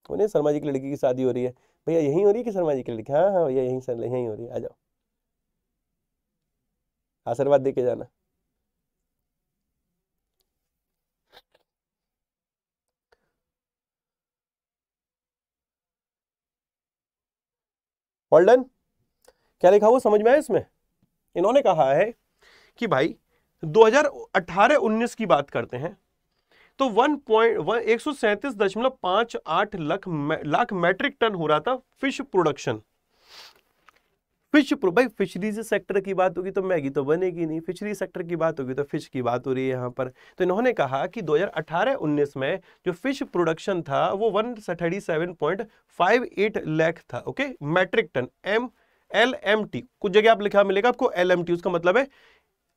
नहीं, शर्मा जी की लड़की की शादी हो रही है भैया, यही हो रही है कि शर्मा जी की लड़की, हाँ हाँ भैया यही सर, यही हो रही है, आ जाओ, आशीर्वाद दे के जाना। ऑल डन, क्या लिखा हुआ समझ में आया इसमें। इन्होंने कहा है कि भाई 2018-19 की बात करते हैं, तो 137.58 लाख मैट्रिक टन हो रहा था फिश प्रोडक्शन। भाई फिशरीज सेक्टर की बात होगी तो मैगी तो बनेगी नहीं, फिशरी सेक्टर की बात होगी तो फिश की बात हो रही है यहाँ पर। तो इन्होंने कहा कि 2018-19 में जो फिश प्रोडक्शन था वो 137.58 लाख था। ओके, मैट्रिक टन, LMT, कुछ जगह आप लिखा मिलेगा आपको LMT, उसका मतलब है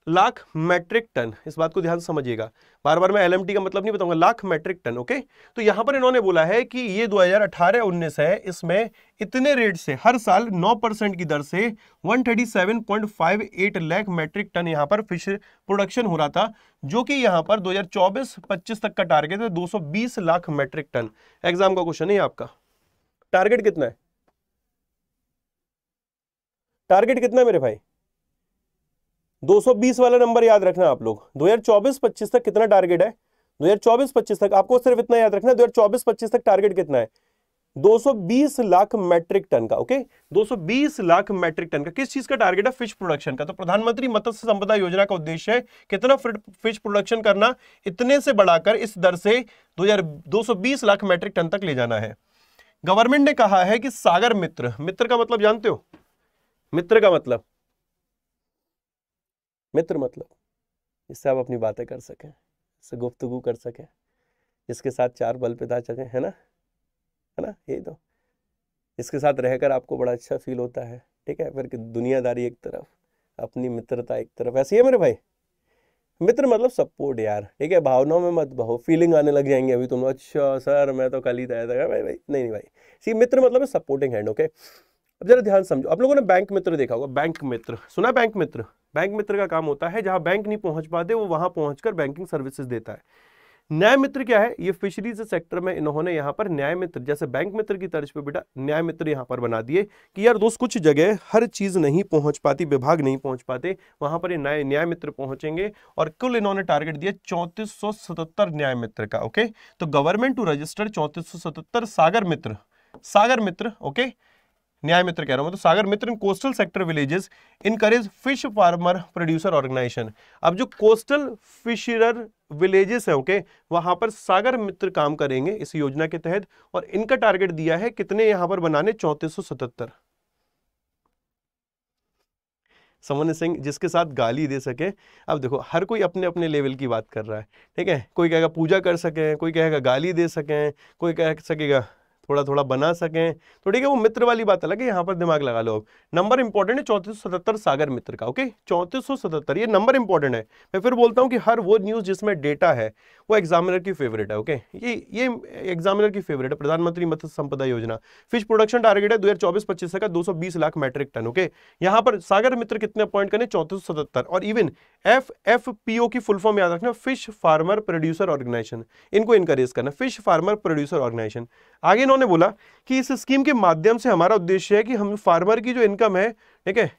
लाख मैट्रिक टन। इस बात को ध्यान से समझिएगा, बार बार मैं LMT का मतलब नहीं बताऊंगा, लाख मैट्रिक टन। ओके, तो यहां पर इन्होंने बोला है कि ये 2018-19 है, इसमें इतने रेट से हर साल 9% की दर से 137.58 लाख मैट्रिक टन यहां पर फिश प्रोडक्शन हो रहा था, जो कि यहां पर 2024-25 तक का टारगेट है 220 लाख मैट्रिक टन। एग्जाम का क्वेश्चन है आपका, टारगेट कितना है, टारगेट कितना है मेरे भाई, 220 वाला नंबर याद रखना आप लोग। 2024-25 तक कितना टारगेट है, 2024-25 तक आपको सिर्फ इतना याद रखना है, 2024-25 तक टारगेट कितना है, 220 लाख मैट्रिक टन का। ओके, 220 लाख मैट्रिक टन का किस चीज का टारगेट है, फिश प्रोडक्शन का। तो प्रधानमंत्री मत्स्य संपदा योजना का उद्देश्य है कितना फिश प्रोडक्शन करना, इतने से बढ़ाकर इस दर से 220 लाख मैट्रिक टन तक ले जाना है। गवर्नमेंट ने कहा है कि सागर मित्र, मित्र का मतलब जानते हो, मित्र का मतलब, मित्र मतलब जिससे आप अपनी बातें कर सकें, जिससे गुफ्तगू कर सकें, जिसके साथ चार बल पिता सकें, है ना, है ना, यही तो इसके साथ रहकर आपको बड़ा अच्छा फील होता है, ठीक है। फिर दुनियादारी एक तरफ, अपनी मित्रता एक तरफ, ऐसी है मेरे भाई। मित्र मतलब सपोर्ट यार, ठीक है। भावनाओं में मत बहो, फीलिंग आने लग जाएंगे अभी तुम, अच्छा सर मैं तो कल ही तय था भाई भाई, नहीं नहीं भाई। सी मित्र मतलब सपोर्टिंग हैंड, ओके। अब जरा ध्यान समझो, आप लोगों ने बैंक मित्र देखा होगा, बैंक मित्र सुना है? बैंक मित्र, बैंक मित्र का काम होता है जहां बैंक नहीं पहुंच पाते वो वहां पहुंचकर बैंकिंग सर्विसेज देता है। न्याय मित्र क्या है? ये फिशरीज सेक्टर में इन्होंने यहाँ पर न्याय मित्र, जैसे बैंक मित्र की तर्ज पे बेटा न्याय मित्र यहाँ पर बना दिए कि यार दोस्त कुछ जगह हर चीज नहीं पहुंच पाती, विभाग नहीं पहुंच पाते, वहां पर ये न्याय मित्र पहुंचेंगे। और कुल इन्होंने टारगेट दिया 3477 न्याय मित्र का, ओके। तो government to register 3477 Sagar Mitra, okay, न्याय मित्र कह रहा हूं मैं, तो Sagar Mitra in coastal sector villages encourage fish farmer producer organisation. अब जो कोस्टल फिशर विलेजेस है, ओके, वहां पर सागर मित्र काम करेंगे इस योजना के तहत। और इनका टारगेट दिया है कितने यहां पर बनाने? 3477। समन सिंह जिसके साथ गाली दे सके। अब देखो हर कोई अपने अपने लेवल की बात कर रहा है, ठीक है। कोई कहेगा पूजा कर सके, कोई कहेगा गाली दे सके, कोई कह सकेगा थोड़ा थोड़ा बना सकें, तो ठीक है, वो मित्र वाली बात अलग है, यहां पर दिमाग लगा लो। अब नंबर इंपॉर्टेंट है 3477 सागर मित्र का, ओके। 3477 ये नंबर इंपॉर्टेंट है। मैं फिर बोलता हूं कि हर वो न्यूज जिसमें डेटा है वो एग्जामिनर की फेवरेट है, ओके। ये एग्जामिनर की फेवरेट है। प्रधानमंत्री मत्स्य संपदा योजना, फिश प्रोडक्शन टारगेट है 2024-25 का 220 लाख मैट्रिक टन, ओके। यहां पर सागर मित्र कितने अपॉइंट करने? 3477। और इवन FFPO की फुल फॉर्म याद रखना, फिश फार्मर प्रोड्यूसर ऑर्गेनाइजेशन, इनको इनकरेज करना, फिश फार्मर प्रोड्यूसर ऑर्गेनाइजेशन। आगे इन्होंने बोला कि इस स्कीम के माध्यम से हमारा उद्देश्य है कि हम फार्मर की जो इनकम है, ठीक है,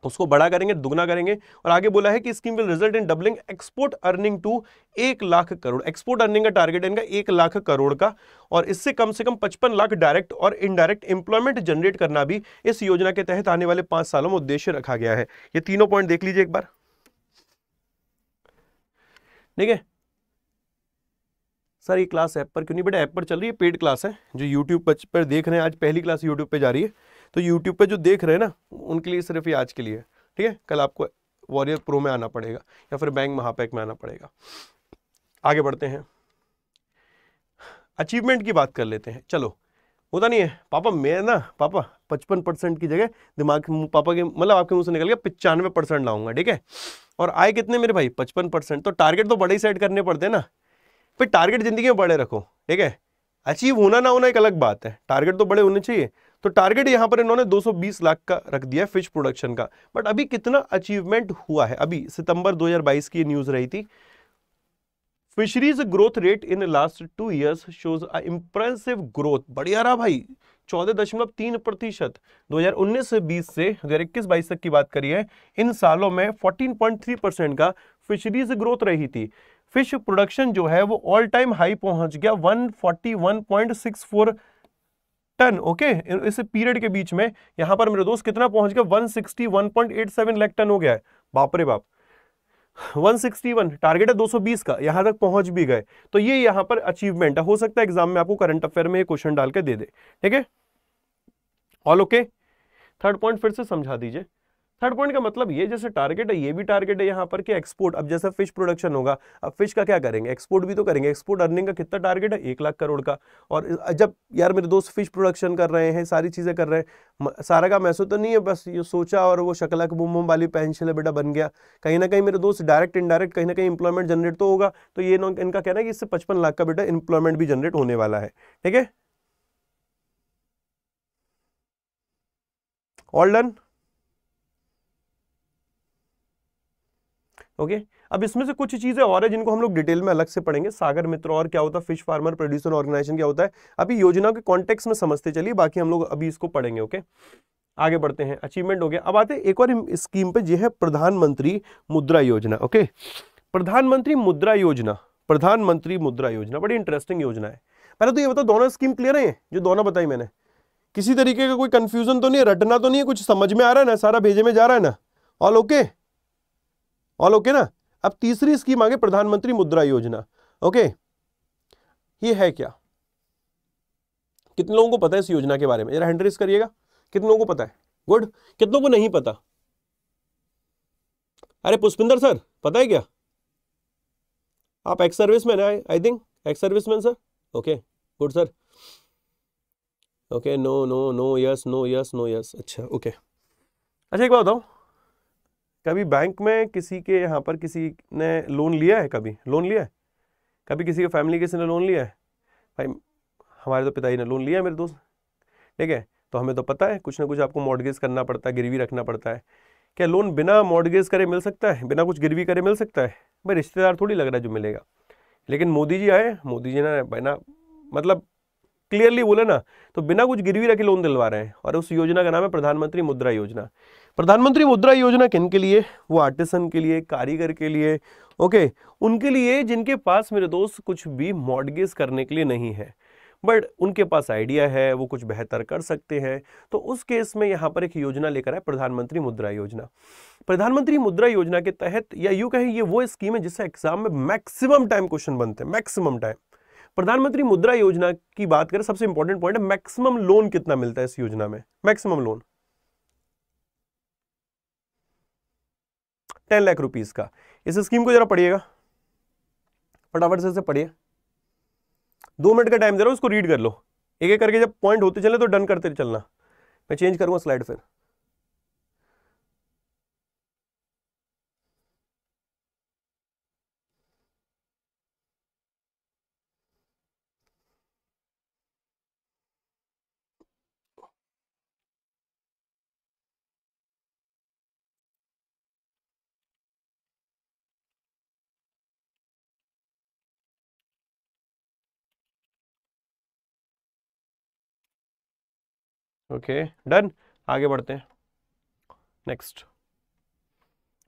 उसको बड़ा करेंगे, दुगना करेंगे। और आगे बोला है कि scheme will result in doubling export earning to 1 lakh crore. Export earning का टारगेट है इनका 1 लाख करोड़ का। और इससे कम से कम 55 लाख डायरेक्ट और इनडायरेक्ट इंप्लॉयमेंट जनरेट करना भी इस योजना के तहत आने वाले 5 सालों में उद्देश्य रखा गया है। ये तीनों पॉइंट देख लीजिए एक बार, ठीक है। सर ये क्लास ऐप पर क्यों नहीं? बेटा ऐप पर चल रही है, पेड क्लास है। जो यूट्यूब पर देख रहे हैं, आज पहली क्लास यूट्यूब पे जा रही है, तो यूट्यूब पे जो देख रहे हैं ना उनके लिए सिर्फ ये आज के लिए है, ठीक है। कल आपको वॉरियर प्रो में आना पड़ेगा या फिर बैंक महापैक में आना पड़ेगा। आगे बढ़ते हैं, अचीवमेंट की बात कर लेते हैं। चलो, होता नहीं है पापा, मैं ना पापा 55% की जगह दिमाग पापा के मतलब आपके मुंह से निकल गया 95% लाऊंगा, ठीक है। और आए कितने मेरे भाई? 55%। तो टारगेट तो बड़े ही सेट करने पड़ते हैं ना। फिर टारगेट जिंदगी में बड़े रखो, ठीक है। अचीव होना ना होना एक अलग बात है, टारगेट तो बड़े होने चाहिए। तो टारगेट यहां पर इन्होंने 220 लाख का रख दिया फिश प्रोडक्शन का। बट अभी कितना अचीवमेंट हुआ है? अभी सितंबर 2022 की न्यूज रही थी, fisheries growth rate in last 2 years shows a impressive growth. बढ़िया रहा भाई, 14.3%। 2019 से 20 से 2021-22 तक की बात करी है, इन सालों में 14.3% का फिशरीज ग्रोथ रही थी। फिश प्रोडक्शन जो है वो ऑल टाइम हाई पहुंच गया 141.64 टन, ओके। इस पीरियड के बीच में यहां पर मेरे दोस्त कितना पहुंच गया? 161.87 लाख टन हो गया है। बाप रे बाप, 161, टारगेट है 220 का, यहां तक पहुंच भी गए। तो ये यहां पर अचीवमेंट है। हो सकता है एग्जाम में आपको करंट अफेयर में ये क्वेश्चन डाल के दे दे, ठीक है। All okay. थर्ड पॉइंट फिर से समझा दीजिए। थर्ड पॉइंट का मतलब ये, जैसे टारगेट है ये भी टारगेट है यहाँ पर कि एक्सपोर्ट। अब जैसा फिश प्रोडक्शन होगा, अब फिश का क्या करेंगे? एक्सपोर्ट भी तो करेंगे। एक्सपोर्ट अर्निंग का कितना टारगेट है? 1 लाख करोड़ का। और जब यार मेरे दोस्त फिश प्रोडक्शन कर रहे हैं, सारी चीजें कर रहे हैं, सारा काम ऐसा तो नहीं है बस ये सोचा और वो शकला के बुम बुम वाली पेंसिल बेटा बन गया। कहीं ना कहीं मेरे दोस्त डायरेक्ट इनडायरेक्ट कहीं ना कहीं इंप्लॉयमेंट जनरेट तो होगा। तो ये इनका कहना है कि इससे 55 लाख का बेटा इंप्लॉयमेंट भी जनरेट होने वाला है, ठीक है। All done, okay. अब इसमें से कुछ चीजें और है जिनको हम लोग डिटेल में अलग से पढ़ेंगे। सागर मित्र और क्या होता है, फिश फार्मर प्रोड्यूसर ऑर्गेनाइजेशन क्या होता है, अभी योजना के कॉन्टेक्स्ट में समझते चलिए, बाकी हम लोग अभी इसको पढ़ेंगे, ओके। आगे बढ़ते हैं, अचीवमेंट हो गया। अब आते हैं एक और स्कीम पे, जो है प्रधानमंत्री मुद्रा योजना, ओके। प्रधानमंत्री मुद्रा योजना, प्रधानमंत्री मुद्रा योजना बड़ी इंटरेस्टिंग योजना है। पहले तो ये बताओ दोनों स्कीम क्लियर है? जो दोनों बताई मैंने, किसी तरीके का कोई कंफ्यूजन तो नहीं है, रटना तो नहीं है, कुछ समझ में आ रहा है ना, सारा भेजे में जा रहा है ना? ऑल ओके, ऑल ओके ना। अब तीसरी स्कीम आगे, प्रधानमंत्री मुद्रा योजना, ओके। ये है क्या? कितने लोगों को पता है इस योजना के बारे में? जरा हैंड रेज करिएगा, कितने लोगों को पता है? गुड। कितनों को नहीं पता? अरे पुष्पिंदर सर पता है क्या? आप एक्स सर्विसमैन है, I think ex serviceman sir, okay good sir. Okay, no no no, yes no yes no yes, अच्छा ओके। अच्छा एक बात बताओ, कभी बैंक में किसी के यहाँ पर किसी ने लोन लिया है? कभी लोन लिया है? कभी किसी के फैमिली किसी ने लोन लिया है? भाई हमारे तो पिताजी ने लोन लिया है मेरे दोस्त, ठीक है, तो हमें तो पता है कुछ ना कुछ आपको मॉर्गेज करना पड़ता है, गिरवी रखना पड़ता है। क्या लोन बिना मॉर्गेज करे मिल सकता है, बिना कुछ गिरवी करे मिल सकता है? भाई रिश्तेदार थोड़ी लग रहा है जो मिलेगा। लेकिन मोदी जी आए, मोदी जी ने बिना मतलब क्लियरली बोले ना, तो बिना कुछ गिरवी रखे लोन दिलवा रहे हैं, और उस योजना का नाम है प्रधानमंत्री मुद्रा योजना। प्रधानमंत्री मुद्रा योजना किन के लिए? वो आर्टिसन के लिए, कारीगर के लिए, ओके, उनके लिए जिनके पास मेरे दोस्त कुछ भी मॉर्गेज करने के लिए नहीं है, बट उनके पास आइडिया है, वो कुछ बेहतर कर सकते हैं। तो उस केस में यहां पर एक योजना लेकर आए, प्रधानमंत्री मुद्रा योजना। प्रधानमंत्री मुद्रा योजना के तहत, या यूं कहें ये वो स्कीम है जिससे एग्जाम में मैक्सिमम टाइम क्वेश्चन बनते हैं, मैक्सिमम टाइम। प्रधानमंत्री मुद्रा योजना की बात करें, सबसे इंपॉर्टेंट पॉइंट है मैक्सिमम लोन कितना मिलता है इस योजना में। मैक्सिमम लोन 10 लाख रुपीस का। इस स्कीम को जरा पढ़िएगा, फटाफट से पढ़िए, 2 मिनट का टाइम दे रहा हूं, उसको रीड कर लो, एक एक करके, जब पॉइंट होते चले तो डन करते चलना। मैं चेंज करूंगा स्लाइड फिर। ओके डन, आगे बढ़ते हैं। नेक्स्ट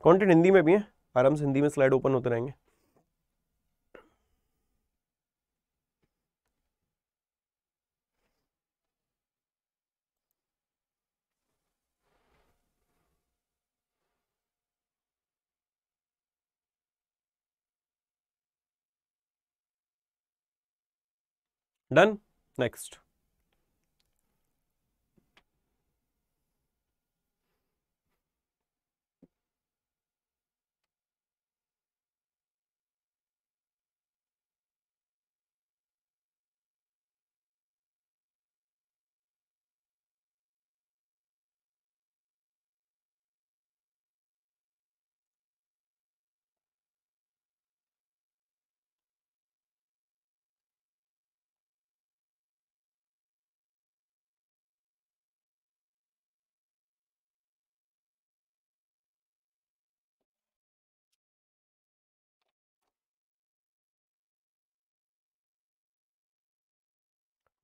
कंटेंट हिंदी में भी है, आराम से हिंदी में स्लाइड ओपन होते रहेंगे। Done, next.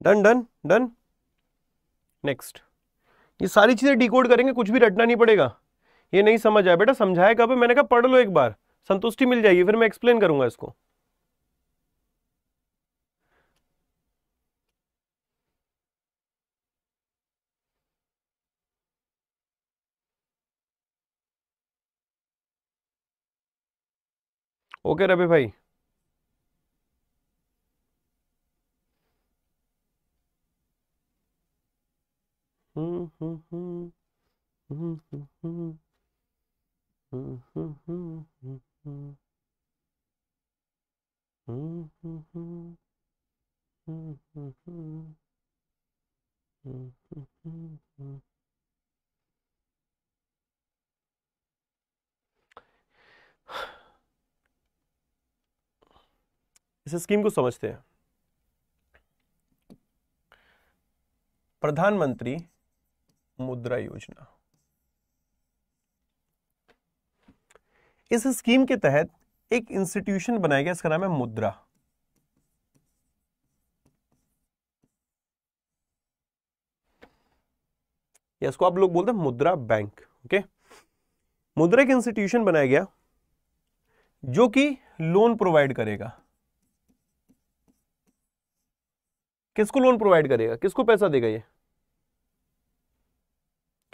Done done done, next. ये सारी चीजें डिकोड करेंगे, कुछ भी रटना नहीं पड़ेगा। ये नहीं समझ आया बेटा, समझाया कब है? मैंने कहा पढ़ लो एक बार, संतुष्टि मिल जाएगी, फिर मैं एक्सप्लेन करूंगा इसको। ओके रवि भाई, हम्म हम्म हम्म हम्म हम्म हम्म हम्म हम्म हम्म हम्म हम्म हम्म इस स्कीम को समझते हैं। प्रधानमंत्री मुद्रा योजना, इस स्कीम के तहत एक इंस्टीट्यूशन बनाया गया, इसका नाम है मुद्रा। या इसको आप लोग बोलते हैं मुद्रा बैंक। ओके, मुद्रा एक इंस्टीट्यूशन बनाया गया जो कि लोन प्रोवाइड करेगा। किसको लोन प्रोवाइड करेगा? किसको पैसा देगा? ये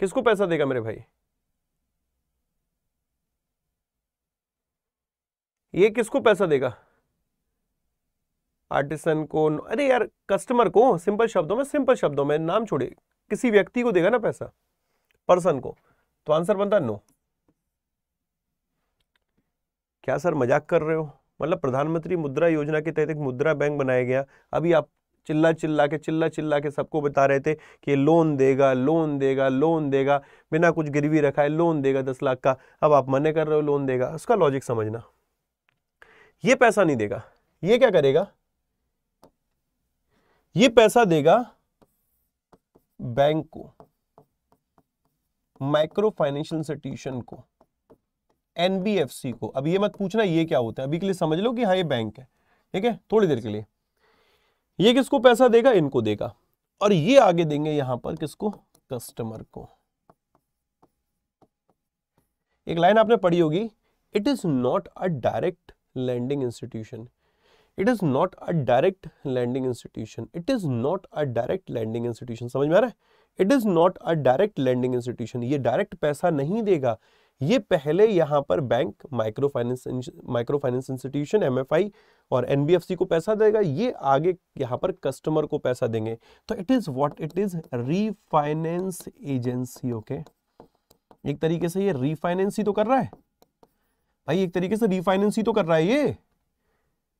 किसको पैसा देगा मेरे भाई? ये किसको पैसा देगा? आर्टिसन को? अरे यार कस्टमर को, सिंपल शब्दों में, सिंपल शब्दों में, नाम छोड़िए, किसी व्यक्ति को देगा ना पैसा, पर्सन को। तो आंसर बनता है नो। क्या सर मजाक कर रहे हो? मतलब प्रधानमंत्री मुद्रा योजना के तहत एक मुद्रा बैंक बनाया गया, अभी आप चिल्ला चिल्ला के सबको बता रहे थे कि लोन देगा लोन देगा लोन देगा, बिना कुछ गिरवी रखाए लोन देगा 10 लाख का। अब आप मना कर रहे हो लोन देगा, उसका लॉजिक समझना। ये पैसा नहीं देगा, ये क्या करेगा, ये पैसा देगा बैंक को, माइक्रो फाइनेंशियल इंस्टीट्यूशन को, एनबीएफसी को। अब ये मत पूछना ये क्या होता है, अभी के लिए समझ लो कि हाँ ये बैंक है, ठीक है, थोड़ी देर के लिए। ये किसको पैसा देगा, इनको देगा, और ये आगे देंगे यहां पर किसको, कस्टमर को। एक लाइन आपने पढ़ी होगी, it is not a direct lending institution, it is not a direct lending institution, it is not a direct lending institution. समझ में आ रहा है, it is not a direct lending institution, ये डायरेक्ट पैसा नहीं देगा, ये पहले यहां पर bank, micro finance institution MFI और एनबीएफसी को पैसा देगा, ये आगे यहां पर कस्टमर को पैसा देंगे। तो it is what, it is refinance agency. Okay, एक तरीके से ये रीफाइनेंस ही तो कर रहा है भाई, एक तरीके से रीफाइनेंस ही तो कर रहा है ये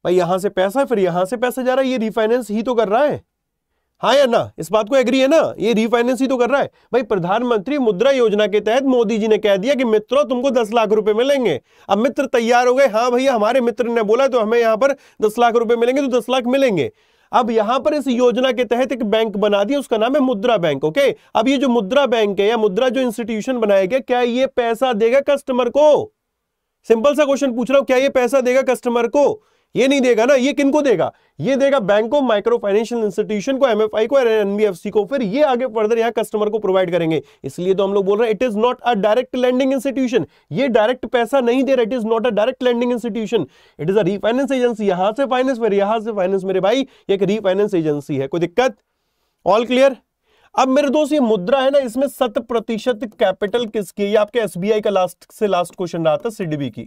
भाई, यहां से पैसा फिर यहां से पैसा जा रहा है, ये रीफाइनेंस ही तो कर रहा है, हाँ या ना, इस बात को एग्री है ना, ये रीफाइनेंस ही तो कर रहा है भाई। प्रधानमंत्री मुद्रा योजना के तहत मोदी जी ने कह दिया कि मित्रों तुमको 10 लाख रुपए मिलेंगे। अब मित्र तैयार हो गए, हाँ भैया हमारे मित्र ने बोला तो हमें यहां पर 10 लाख रुपए मिलेंगे, तो 10 लाख मिलेंगे। अब यहां पर इस योजना के तहत एक बैंक बना दिया, उसका नाम है मुद्रा बैंक। ओके, अब ये जो मुद्रा बैंक है या मुद्रा जो इंस्टीट्यूशन बनाया गया, क्या ये पैसा देगा कस्टमर को? सिंपल सा क्वेश्चन पूछ रहा हूं, क्या ये पैसा देगा कस्टमर को? ये नहीं देगा ना, ये किनको देगा? ये देगा बैंक को, माइक्रो फाइनेंशियल इंस्टीट्यूशन को, एमएफआई को, एनबीएफसी को, फिर ये आगे फर्दर यहां कस्टमर को प्रोवाइड करेंगे। इसलिए तो हम लोग बोल रहे हैं it is not a direct lending institution, ये डायरेक्ट पैसा नहीं दे रहा, it is not a direct lending institution, it is a refinance agency. यहां से फाइनेंस फिर यहां से फाइनेंस, मेरे भाई एक रीफाइनेंस एजेंसी है। कोई दिक्कत? All clear? अब मेरे दोस्त ये मुद्रा है ना, इसमें 100% कैपिटल किसकी है? ये आपके एसबीआई का लास्ट क्वेश्चन रहा था, सिडबी की।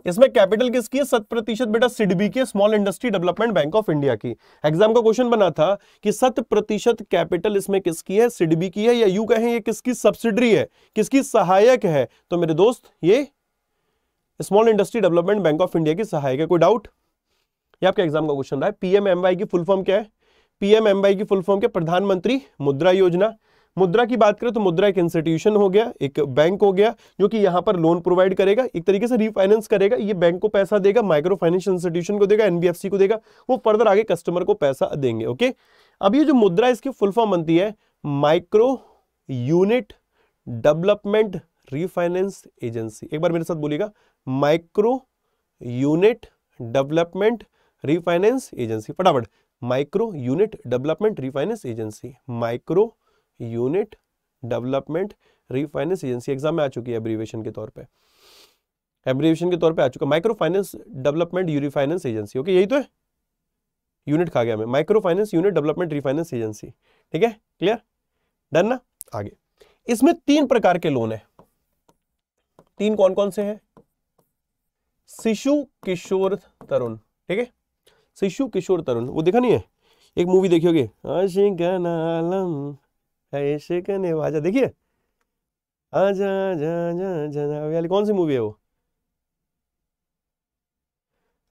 इसमें कैपिटल किसकी है? 100% बेटा सिडबी की, small industry development bank of India की। एग्जाम का क्वेश्चन बना था कि 100% कैपिटल इसमें किसकी है? सिडबी की है, या यूं कहें ये किसकी सब्सिडरी है, किसकी सहायक है? तो मेरे दोस्त ये small industry development bank of India की सहायक है। कोई डाउट? ये आपका एग्जाम का क्वेश्चन रहा है। पीएमएमवाई की फुल फॉर्म क्या है? पीएमएमवाई की फुल फॉर्म क्या? प्रधानमंत्री मुद्रा योजना। मुद्रा की बात करें तो मुद्रा एक इंस्टीट्यूशन हो गया, एक बैंक हो गया, जो कि यहां पर लोन प्रोवाइड करेगा, एक तरीके से रीफाइनेंस करेगा। ये बैंक को पैसा देगा, माइक्रो फाइनेंशियल इंस्टीट्यूशन को देगा, एनबीएफसी को देगा, वो फर्दर आगे कस्टमर को पैसा देंगे। ओके, अब ये जो मुद्रा इसकी फुल फॉर्म बनती है micro unit development refinance agency. एक बार मेरे साथ बोलिएगा, micro unit development refinance agency, फटाफट। Micro unit development refinance agency, micro unit development refinance agency. Exam में आ चुकी है एब्रीविएशन के तौर पे, एब्रीविएशन के तौर पे आ चुका, micro finance development refinance agency. Okay, यही तो है, यूनिट खा गया मैं, micro finance unit development refinance agency. ठीक है, क्लियर, डन ना? आगे इसमें 3 प्रकार के लोन है। 3 कौन कौन से हैं? शिशु किशोर तरुण। ठीक है, शिशु किशोर तरुण, वो देखा नहीं है? एक मूवी देखी होगी, आशिकाना आलम ऐसे कने वाजा, देखिए आजा जा जा जा वाली, कौन सी मूवी है वो?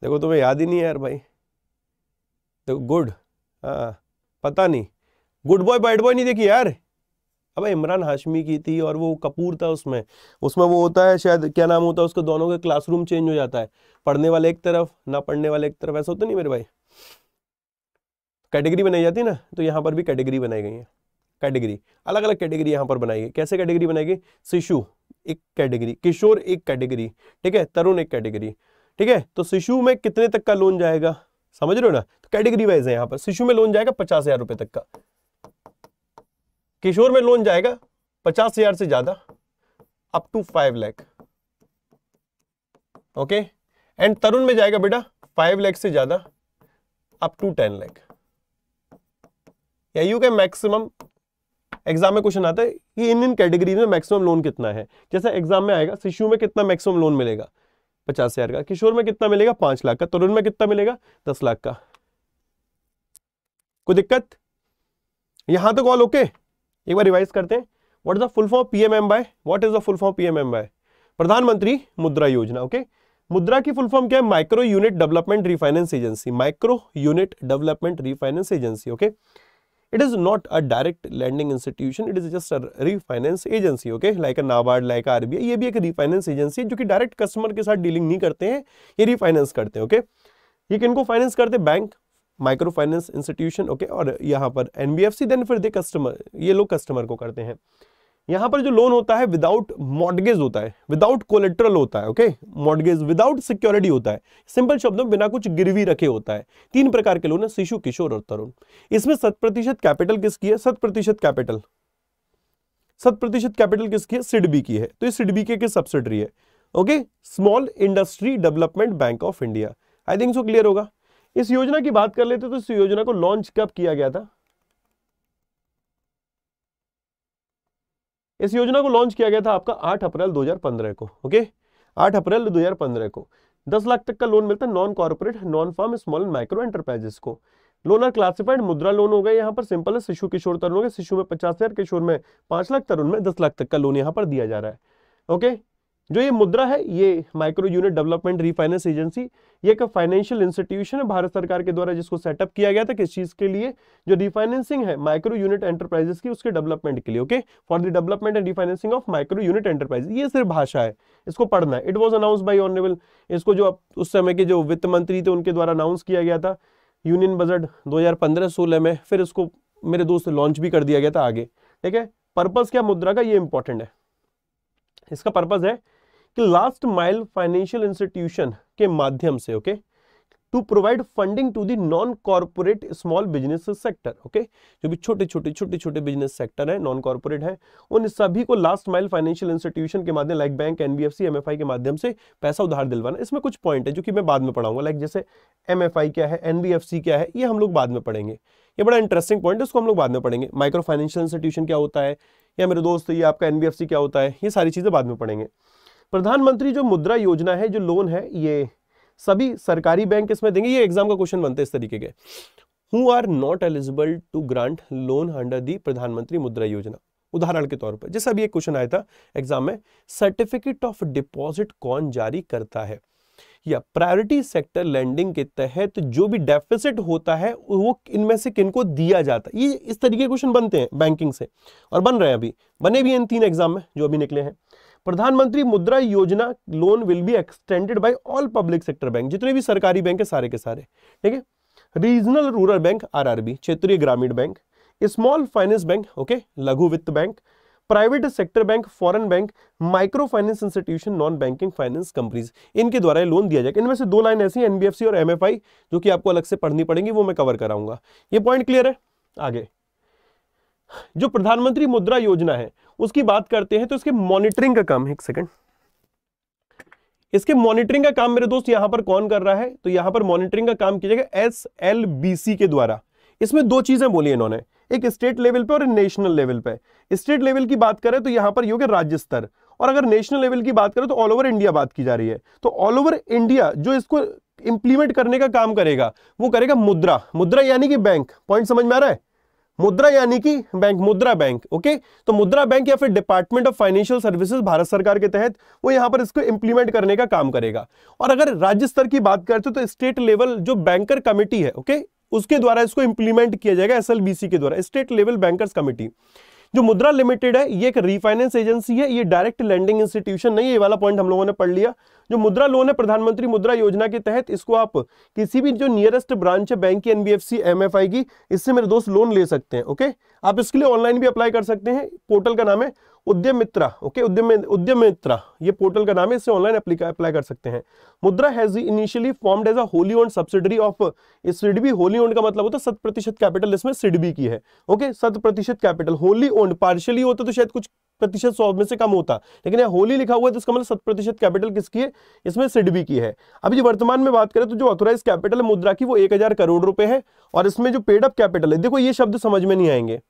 देखो तुम्हें याद ही नहीं है यार भाई। देखो गुड, हाँ पता नहीं, गुड बॉय बैड बॉय नहीं देखी यार? अब इमरान हाशमी की थी और वो कपूर था उसमें वो होता है शायद, क्या नाम होता है उसका, दोनों का क्लासरूम चेंज हो जाता है, पढ़ने वाले एक तरफ, ना पढ़ने वाले एक तरफ, ऐसा होता नहीं मेरे भाई? कैटेगरी बनाई जाती है ना, तो यहाँ पर भी कैटेगरी बनाई गई है, कैटेगरी अलग अलग कैटेगरी यहां पर बनाई गई। कैसे कैटेगरी बनाई गई? शिशु एक कैटेगरी, किशोर एक कैटेगरी, ठीक है, तरुण एक कैटेगरी। ठीक है, तो शिशु में कितने तक का लोन जाएगा, समझ रहे हो ना? तो कैटेगरी वाइज है यहां पर। शिशु में लोन जाएगा 50,000 रुपए तक का, किशोर में लोन जाएगा 50,000 से ज्यादा, up to 5 lakh. Okay, and Tarun में जाएगा बेटा 5 लाख से ज्यादा, अप टू 10 लाख। या यू के मैक्सिमम, एग्जाम में क्वेश्चन आता है कि इन कैटेगरीज में मैक्सिमम लोन कितना है। जैसे एग्जाम में आएगा, शिशु में कितना मैक्सिमम लोन मिलेगा? 50,000 का। किशोर में कितना मिलेगा? 5 लाख का। तरुण में कितना मिलेगा? 10 लाख का। कोई दिक्कत? यहां तक ऑल ओके? एक बार रिवाइज करते हैं। What is the full form PMMY? What is the full form PMMY? प्रधानमंत्री मुद्रा योजना। ओके, मुद्रा की फुल फॉर्म क्या है? Micro unit development refinance agency, micro unit development refinance agency. Okay, it is not a direct lending institution, it is just a refinance agency, okay, like a NABARD, like a RBI। ये भी एक refinance agency है जो कि डायरेक्ट कस्टमर के साथ डीलिंग नहीं करते हैं, ये रिफाइनेंस करते हैं। ओके, ये किनको फाइनेंस करते हैं? Bank, micro finance institution. Okay, और यहाँ पर एनबीएफसी, देन फिर दे कस्टमर, ये लोग कस्टमर को करते हैं। यहाँ पर जो लोन होता है विदाउट मॉर्गेज होता है, विदाउट कोलेट्रल होता है। ओके, मॉर्गेज विदाउट सिक्योरिटी होता है, सिंपल शब्दों में बिना कुछ गिरवी रखे होता है। 3 प्रकार के लोन है, शिशु, किशोर और तरुण। इसमें 100% कैपिटल किसकी है? 100% कैपिटल, 100% कैपिटल किसकी है? सिडबी की है। तो ये सिडबी के सब्सिडरी है। Okay, small industry development bank of India. I think so clear होगा। इस योजना की बात कर लेते तो इस योजना को लॉन्च कब किया गया था? इस योजना को लॉन्च किया गया था आपका 8 अप्रैल 2015 को। ओके, 8 अप्रैल 2015 को 10 लाख तक का लोन मिलता है non corporate, non farm, small and micro enterprises को। Loan are classified, Mudra loan हो गए यहाँ पर, सिंपल है, शिशु किशोर तरुण हो गए, शिशु में 50,000, किशोर में 5 लाख, तरुण में 10 लाख तक का लोन यहाँ पर दिया जा रहा है। ओके, जो ये मुद्रा है ये micro unit development refinance agency, ये एक फाइनेंशियल इंस्टीट्यूशन है भारत सरकार के द्वारा जिसको सेटअप किया गया था। किस चीज के लिए? जो रिफाइनेंसिंग है माइक्रो यूनिट एंटरप्राइजेस की, उसके डेवलपमेंट के लिए। Okay, for the development and refinancing of micro unit enterprises. ये सिर्फ भाषा है, इसको पढ़ना है। It was announce by honourable, इसको जो उस समय के जो वित्त मंत्री थे उनके द्वारा अनाउंस किया गया था यूनियन बजट 2015-16 में, फिर इसको मेरे दोस्त लॉन्च भी कर दिया गया था आगे। ठीक है, पर्पस क्या मुद्रा का, ये इंपॉर्टेंट है। इसका पर्पस है कि लास्ट माइल फाइनेंशियल इंस्टीट्यूशन के माध्यम से, okay, to provide funding to the non corporate small business sector. Okay, जो भी छोटे छोटे बिजनेस सेक्टर है, नॉन कॉर्पोरेट है, उन सभी को लास्ट माइल फाइनेंशियल इंस्टीट्यूशन के माध्यम, लाइक बैंक, एनबीएफसी, एमएफआई के माध्यम से पैसा उधार दिलवाना। इसमें कुछ पॉइंट है जो कि मैं बाद में पढ़ाऊंगा, लाइक जैसे एमएफआई क्या है, एनबीएफसी क्या है, ये हम लोग बाद में पढ़ेंगे। ये बड़ा इंटरेस्टिंग पॉइंट है, इसको हम लोग बाद में पढ़ेंगे। माइक्रो फाइनेंशियल इंस्टीट्यूशन क्या होता है, या मेरे दोस्त ये आपका एनबीएफसी क्या होता है, ये सारी चीजें बाद में पढ़ेंगे। प्रधानमंत्री जो मुद्रा योजना है, जो लोन है, ये सभी सरकारी बैंक इसमें देंगे। ये एग्जाम का क्वेश्चन बनते हैं इस तरीके के, who are not eligible to grant loan under the Pradhan Mantri मुद्रा योजना। उदाहरण के तौर पर जैसा अभी एक क्वेश्चन आया था एग्जाम में, सर्टिफिकेट ऑफ डिपॉजिट कौन जारी करता है, या प्रायोरिटी सेक्टर लैंडिंग के तहत जो भी डेफिसिट होता है वो इनमें से किनको दिया जाता है। ये इस तरीके के क्वेश्चन बनते हैं बैंकिंग से, और बन रहे हैं, अभी बने भी हैं इन 3 एग्जाम में जो अभी निकले हैं। प्रधानमंत्री मुद्रा योजना loan will be extended by all public sector bank, जितने भी सरकारी बैंक है सारे के सारे। ठीक है, रीजनल रूरल बैंक आरआरबी, क्षेत्रीय ग्रामीण bank, small finance bank, okay, लघु वित्त bank, private sector bank, foreign bank, micro finance institution, non banking finance companies, इनके द्वारा लोन दिया जाएगा। इनमें से 2 लाइन ऐसी एनबीएफसी और एमएफआई जो कि आपको अलग से पढ़नी पड़ेंगी, वो मैं कवर कराऊंगा। ये पॉइंट क्लियर है? आगे जो प्रधानमंत्री मुद्रा योजना है उसकी बात करते हैं, तो इसके मॉनिटरिंग का काम, एक सेकंड, इसके मॉनिटरिंग का काम मेरे दोस्त यहां पर कौन कर रहा है? तो यहां पर मॉनिटरिंग का काम किया जाएगा एसएलबीसी के द्वारा। इसमें 2 चीजें बोली इन्होंने, एक स्टेट लेवल पे और नेशनल लेवल पे। स्टेट लेवल की बात करें तो यहां पर ये हो गया राज्य स्तर, और अगर नेशनल लेवल की बात करें तो ऑल ओवर इंडिया बात की जा रही है। तो ऑल ओवर इंडिया जो इसको इंप्लीमेंट करने का काम करेगा वो करेगा मुद्रा। मुद्रा यानी कि बैंक, पॉइंट समझ में आ रहा है? मुद्रा यानी कि बैंक, मुद्रा बैंक। ओके, तो मुद्रा बैंक या फिर department of financial services Bharat सरकार के तहत वो यहां पर इसको इंप्लीमेंट करने का काम करेगा। और अगर राज्य स्तर की बात करते तो स्टेट लेवल जो बैंकर कमेटी है, ओके, उसके द्वारा इसको इंप्लीमेंट किया जाएगा, एसएलबीसी के द्वारा, स्टेट लेवल बैंकर्स कमेटी। जो मुद्रा लिमिटेड है ये एक रीफाइनेंस एजेंसी है, ये डायरेक्ट लैंडिंग इंस्टीट्यूशन नहीं है। ये वाला पॉइंट हम लोगों ने पढ़ लिया। जो मुद्रा लोन है प्रधानमंत्री मुद्रा योजना के तहत, इसको आप किसी भी जो नियरेस्ट ब्रांच है बैंक की, एनबीएफसी, एमएफआई की, इससे मेरे दोस्त लोन ले सकते हैं। ओके, आप इसके लिए ऑनलाइन भी अप्लाई कर सकते हैं। पोर्टल का नाम है उद्यम मित्रा। ओके, उद्यम मित्रा ये पोर्टल का नाम है, इससे ऑनलाइन अप्लाई कर सकते हैं। Mudra has initially formed as a wholly owned subsidiary of SIDBI. Wholly owned का मतलब होता है 100% कैपिटल इसमें सिडबी की है। Okay, 100% capital, wholly owned partially होता तो शायद कुछ प्रतिशत 100 में से कम होता, लेकिन यहाँ होली लिखा हुआ है तो इसका मतलब 100% कैपिटल किसकी है? इसमें सिडबी की है। अभी जो वर्तमान में बात करें तो जो ऑथोराइज कैपिटल है मुद्रा की वो 1000 करोड़ रुपए है, और इसमें जो पेड अप कैपिटल है, देखो ये शब्द समझ में नहीं आएंगे।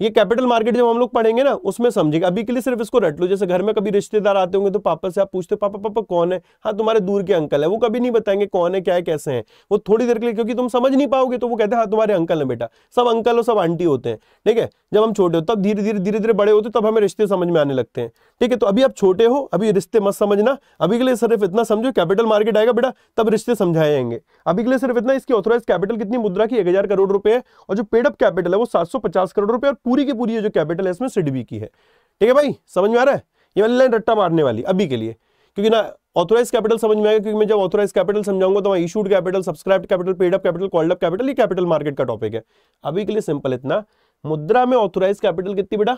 ये कैपिटल मार्केट जब हम लोग पढ़ेंगे ना उसमें समझेगा, अभी के लिए सिर्फ इसको रट लो। जैसे घर में कभी रिश्तेदार आते होंगे तो पापा से आप पूछते हो पापा पापा कौन है, हाँ तुम्हारे दूर के अंकल है, वो कभी नहीं बताएंगे कौन है क्या है कैसे हैं, वो थोड़ी देर के लिए, क्योंकि तुम समझ नहीं पाओगे तो वो कहते हैं हाँ तुम्हारे अंकल है बेटा, सब अंकल और सब आंटी होते हैं, ठीक है। जब हम छोटे हो तब धीरे धीरे बड़े होते तब हमें रिश्ते समझ में आने लगते हैं, ठीक है। तो अभी आप छोटे हो, अभी रिश्ते मत समझना, अभी के लिए सिर्फ इतना समझो कैपिटल मार्केट आएगा बेटा तब रिश्ते समझाए जाएंगे। अभी के लिए सिर्फ इतना, इसकी ऑथराइज कैपिटल कितनी मुद्रा की 1000 करोड़ रुपए है, और जो पेड अप कैपिटल है वो 750 करोड़ रुपए, और पूरी की पूरी जो कैपिटल है इसमें सिडबी की है, ठीक है भाई, समझ में आ रहा है। ये वाली लाइन रट्टा मारने वाली अभी के लिए, क्योंकि ना ऑथराइज कैपिटल समझ में आएगा, क्योंकि मैं जब ऑथराइज कैपिटल समझाऊंगा तो वहां issued capital, subscribed capital, paid up capital, called up capital, ये कैपिटल मार्केट का टॉपिक है। अभी के लिए सिंपल इतना, मुद्रा में ऑथराइज कैपिटल कितनी बेटा,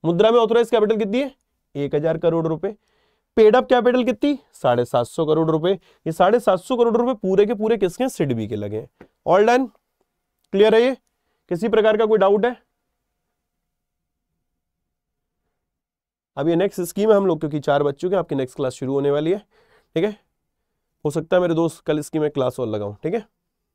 मुद्रा में ऑथराइज कैपिटल कितनी है 1000 करोड़ रुपए, पेड अप कैपिटल कितनी 750 करोड़ रुपए, ये 750 करोड़ रुपए पूरे के पूरे किसके, सिडबी के लगे। ऑल डन, क्लियर है ये, किसी प्रकार का कोई डाउट है। अब ये नेक्स्ट स्कीम है हम लोग, क्योंकि 4 बज चुके हैं, आपकी नेक्स्ट क्लास शुरू होने वाली है, ठीक है। हो सकता है मेरे दोस्त कल इसकी मैं क्लास और लगाऊं, ठीक है।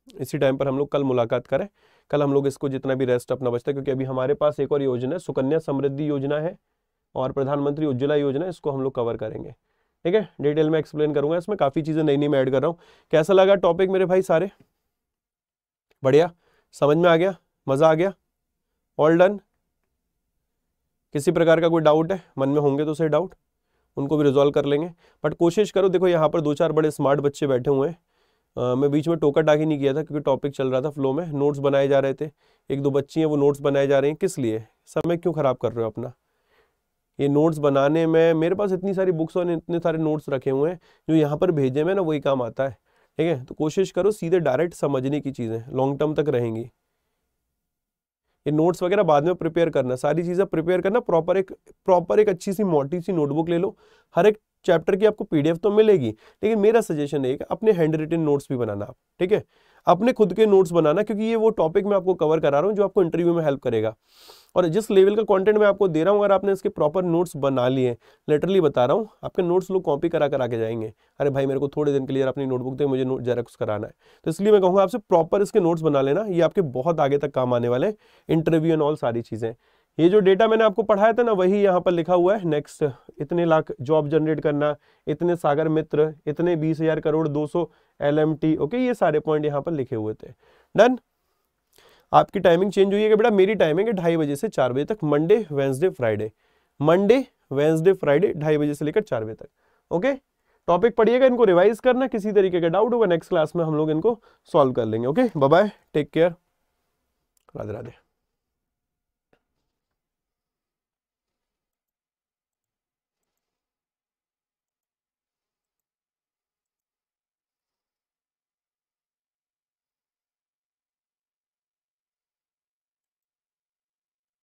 इसी टाइम पर हम लोग कल मुलाकात करें, कल हम लोग इसको जितना भी रेस्ट अपना बचता है, क्योंकि अभी हमारे पास एक और योजना है, सुकन्या समृद्धि योजना है और प्रधानमंत्री उज्ज्वला योजना, इसको हम लोग कवर करेंगे, ठीक है। डिटेल में एक्सप्लेन करूंगा, इसमें काफी चीजें नई नई मैं ऐड कर रहा हूँ। कैसा लगा टॉपिक मेरे भाई सारे, बढ़िया, समझ में आ गया, मजा आ गया, ऑल डन। किसी प्रकार का कोई डाउट है मन में होंगे तो सही डाउट, उनको भी रिजॉल्व कर लेंगे, बट कोशिश करो। देखो यहाँ पर 2-4 बड़े स्मार्ट बच्चे बैठे हुए हैं, मैं बीच में टोका टाकी नहीं किया था क्योंकि टॉपिक चल रहा था फ्लो में, नोट्स बनाए जा रहे थे, 1-2 बच्ची हैं वो नोट्स बनाए जा रही हैं, किस लिए, समय क्यों खराब कर रहे हो अपना। ये नोट्स बनाने में मेरे पास इतनी सारी बुक्स और इतने सारे नोट्स रखे हुए हैं, जो यहाँ पर भेजे में ना वही काम आता है, ठीक है। तो कोशिश करो सीधे डायरेक्ट समझने की चीज़ें लॉन्ग टर्म तक रहेंगी। ये नोट्स वगैरह बाद में प्रिपेयर करना, सारी चीज़ें प्रिपेयर करना, प्रॉपर एक अच्छी सी मोटी सी नोटबुक ले लो, हर एक चैप्टर की आपको पीडीएफ तो मिलेगी, लेकिन मेरा सजेशन है कि अपने हैंड रिटन नोट्स भी बनाना आप, ठीक है, अपने खुद के नोट्स बनाना, क्योंकि ये वो टॉपिक मैं आपको कवर करा रहा हूँ जो आपको इंटरव्यू में हेल्प करेगा। और जिस लेवल का कंटेंट मैं आपको दे रहा हूँ, अगर आपने इसके प्रॉपर नोट्स बना लिए, लिटरली बता रहा हूँ, आपके नोट्स लोग कॉपी करा के जाएंगे, अरे भाई मेरे को थोड़े दिन के लिए अपनी नोटबुक दे, मुझे नोट जेरॉक्स कराना है। तो इसलिए मैं कहूँगा आपसे प्रॉपर इसके नोट्स बना लेना, ये आपके बहुत आगे तक काम आने वाले हैं, इंटरव्यू एंड ऑल सारी चीज़ें। ये जो डेटा मैंने आपको पढ़ाया था ना, वही यहाँ पर लिखा हुआ है। नेक्स्ट, इतने लाख जॉब जनरेट करना, इतने सागर मित्र, इतने 20,000 करोड़, 200 LMT, ओके, ये सारे पॉइंट यहाँ पर लिखे हुए थे। डन। आपकी टाइमिंग चेंज हुई है कि बेटा, मेरी टाइमिंग है 2:30 बजे से 4 बजे तक, Monday Wednesday Friday, Monday Wednesday Friday 2:30 बजे से लेकर 4 बजे तक, ओके। टॉपिक पढ़िएगा, इनको रिवाइज करना, किसी तरीके का डाउट होगा नेक्स्ट क्लास में हम लोग इनको सॉल्व कर लेंगे, okay. Bye bye, take care, Radhe Radhe.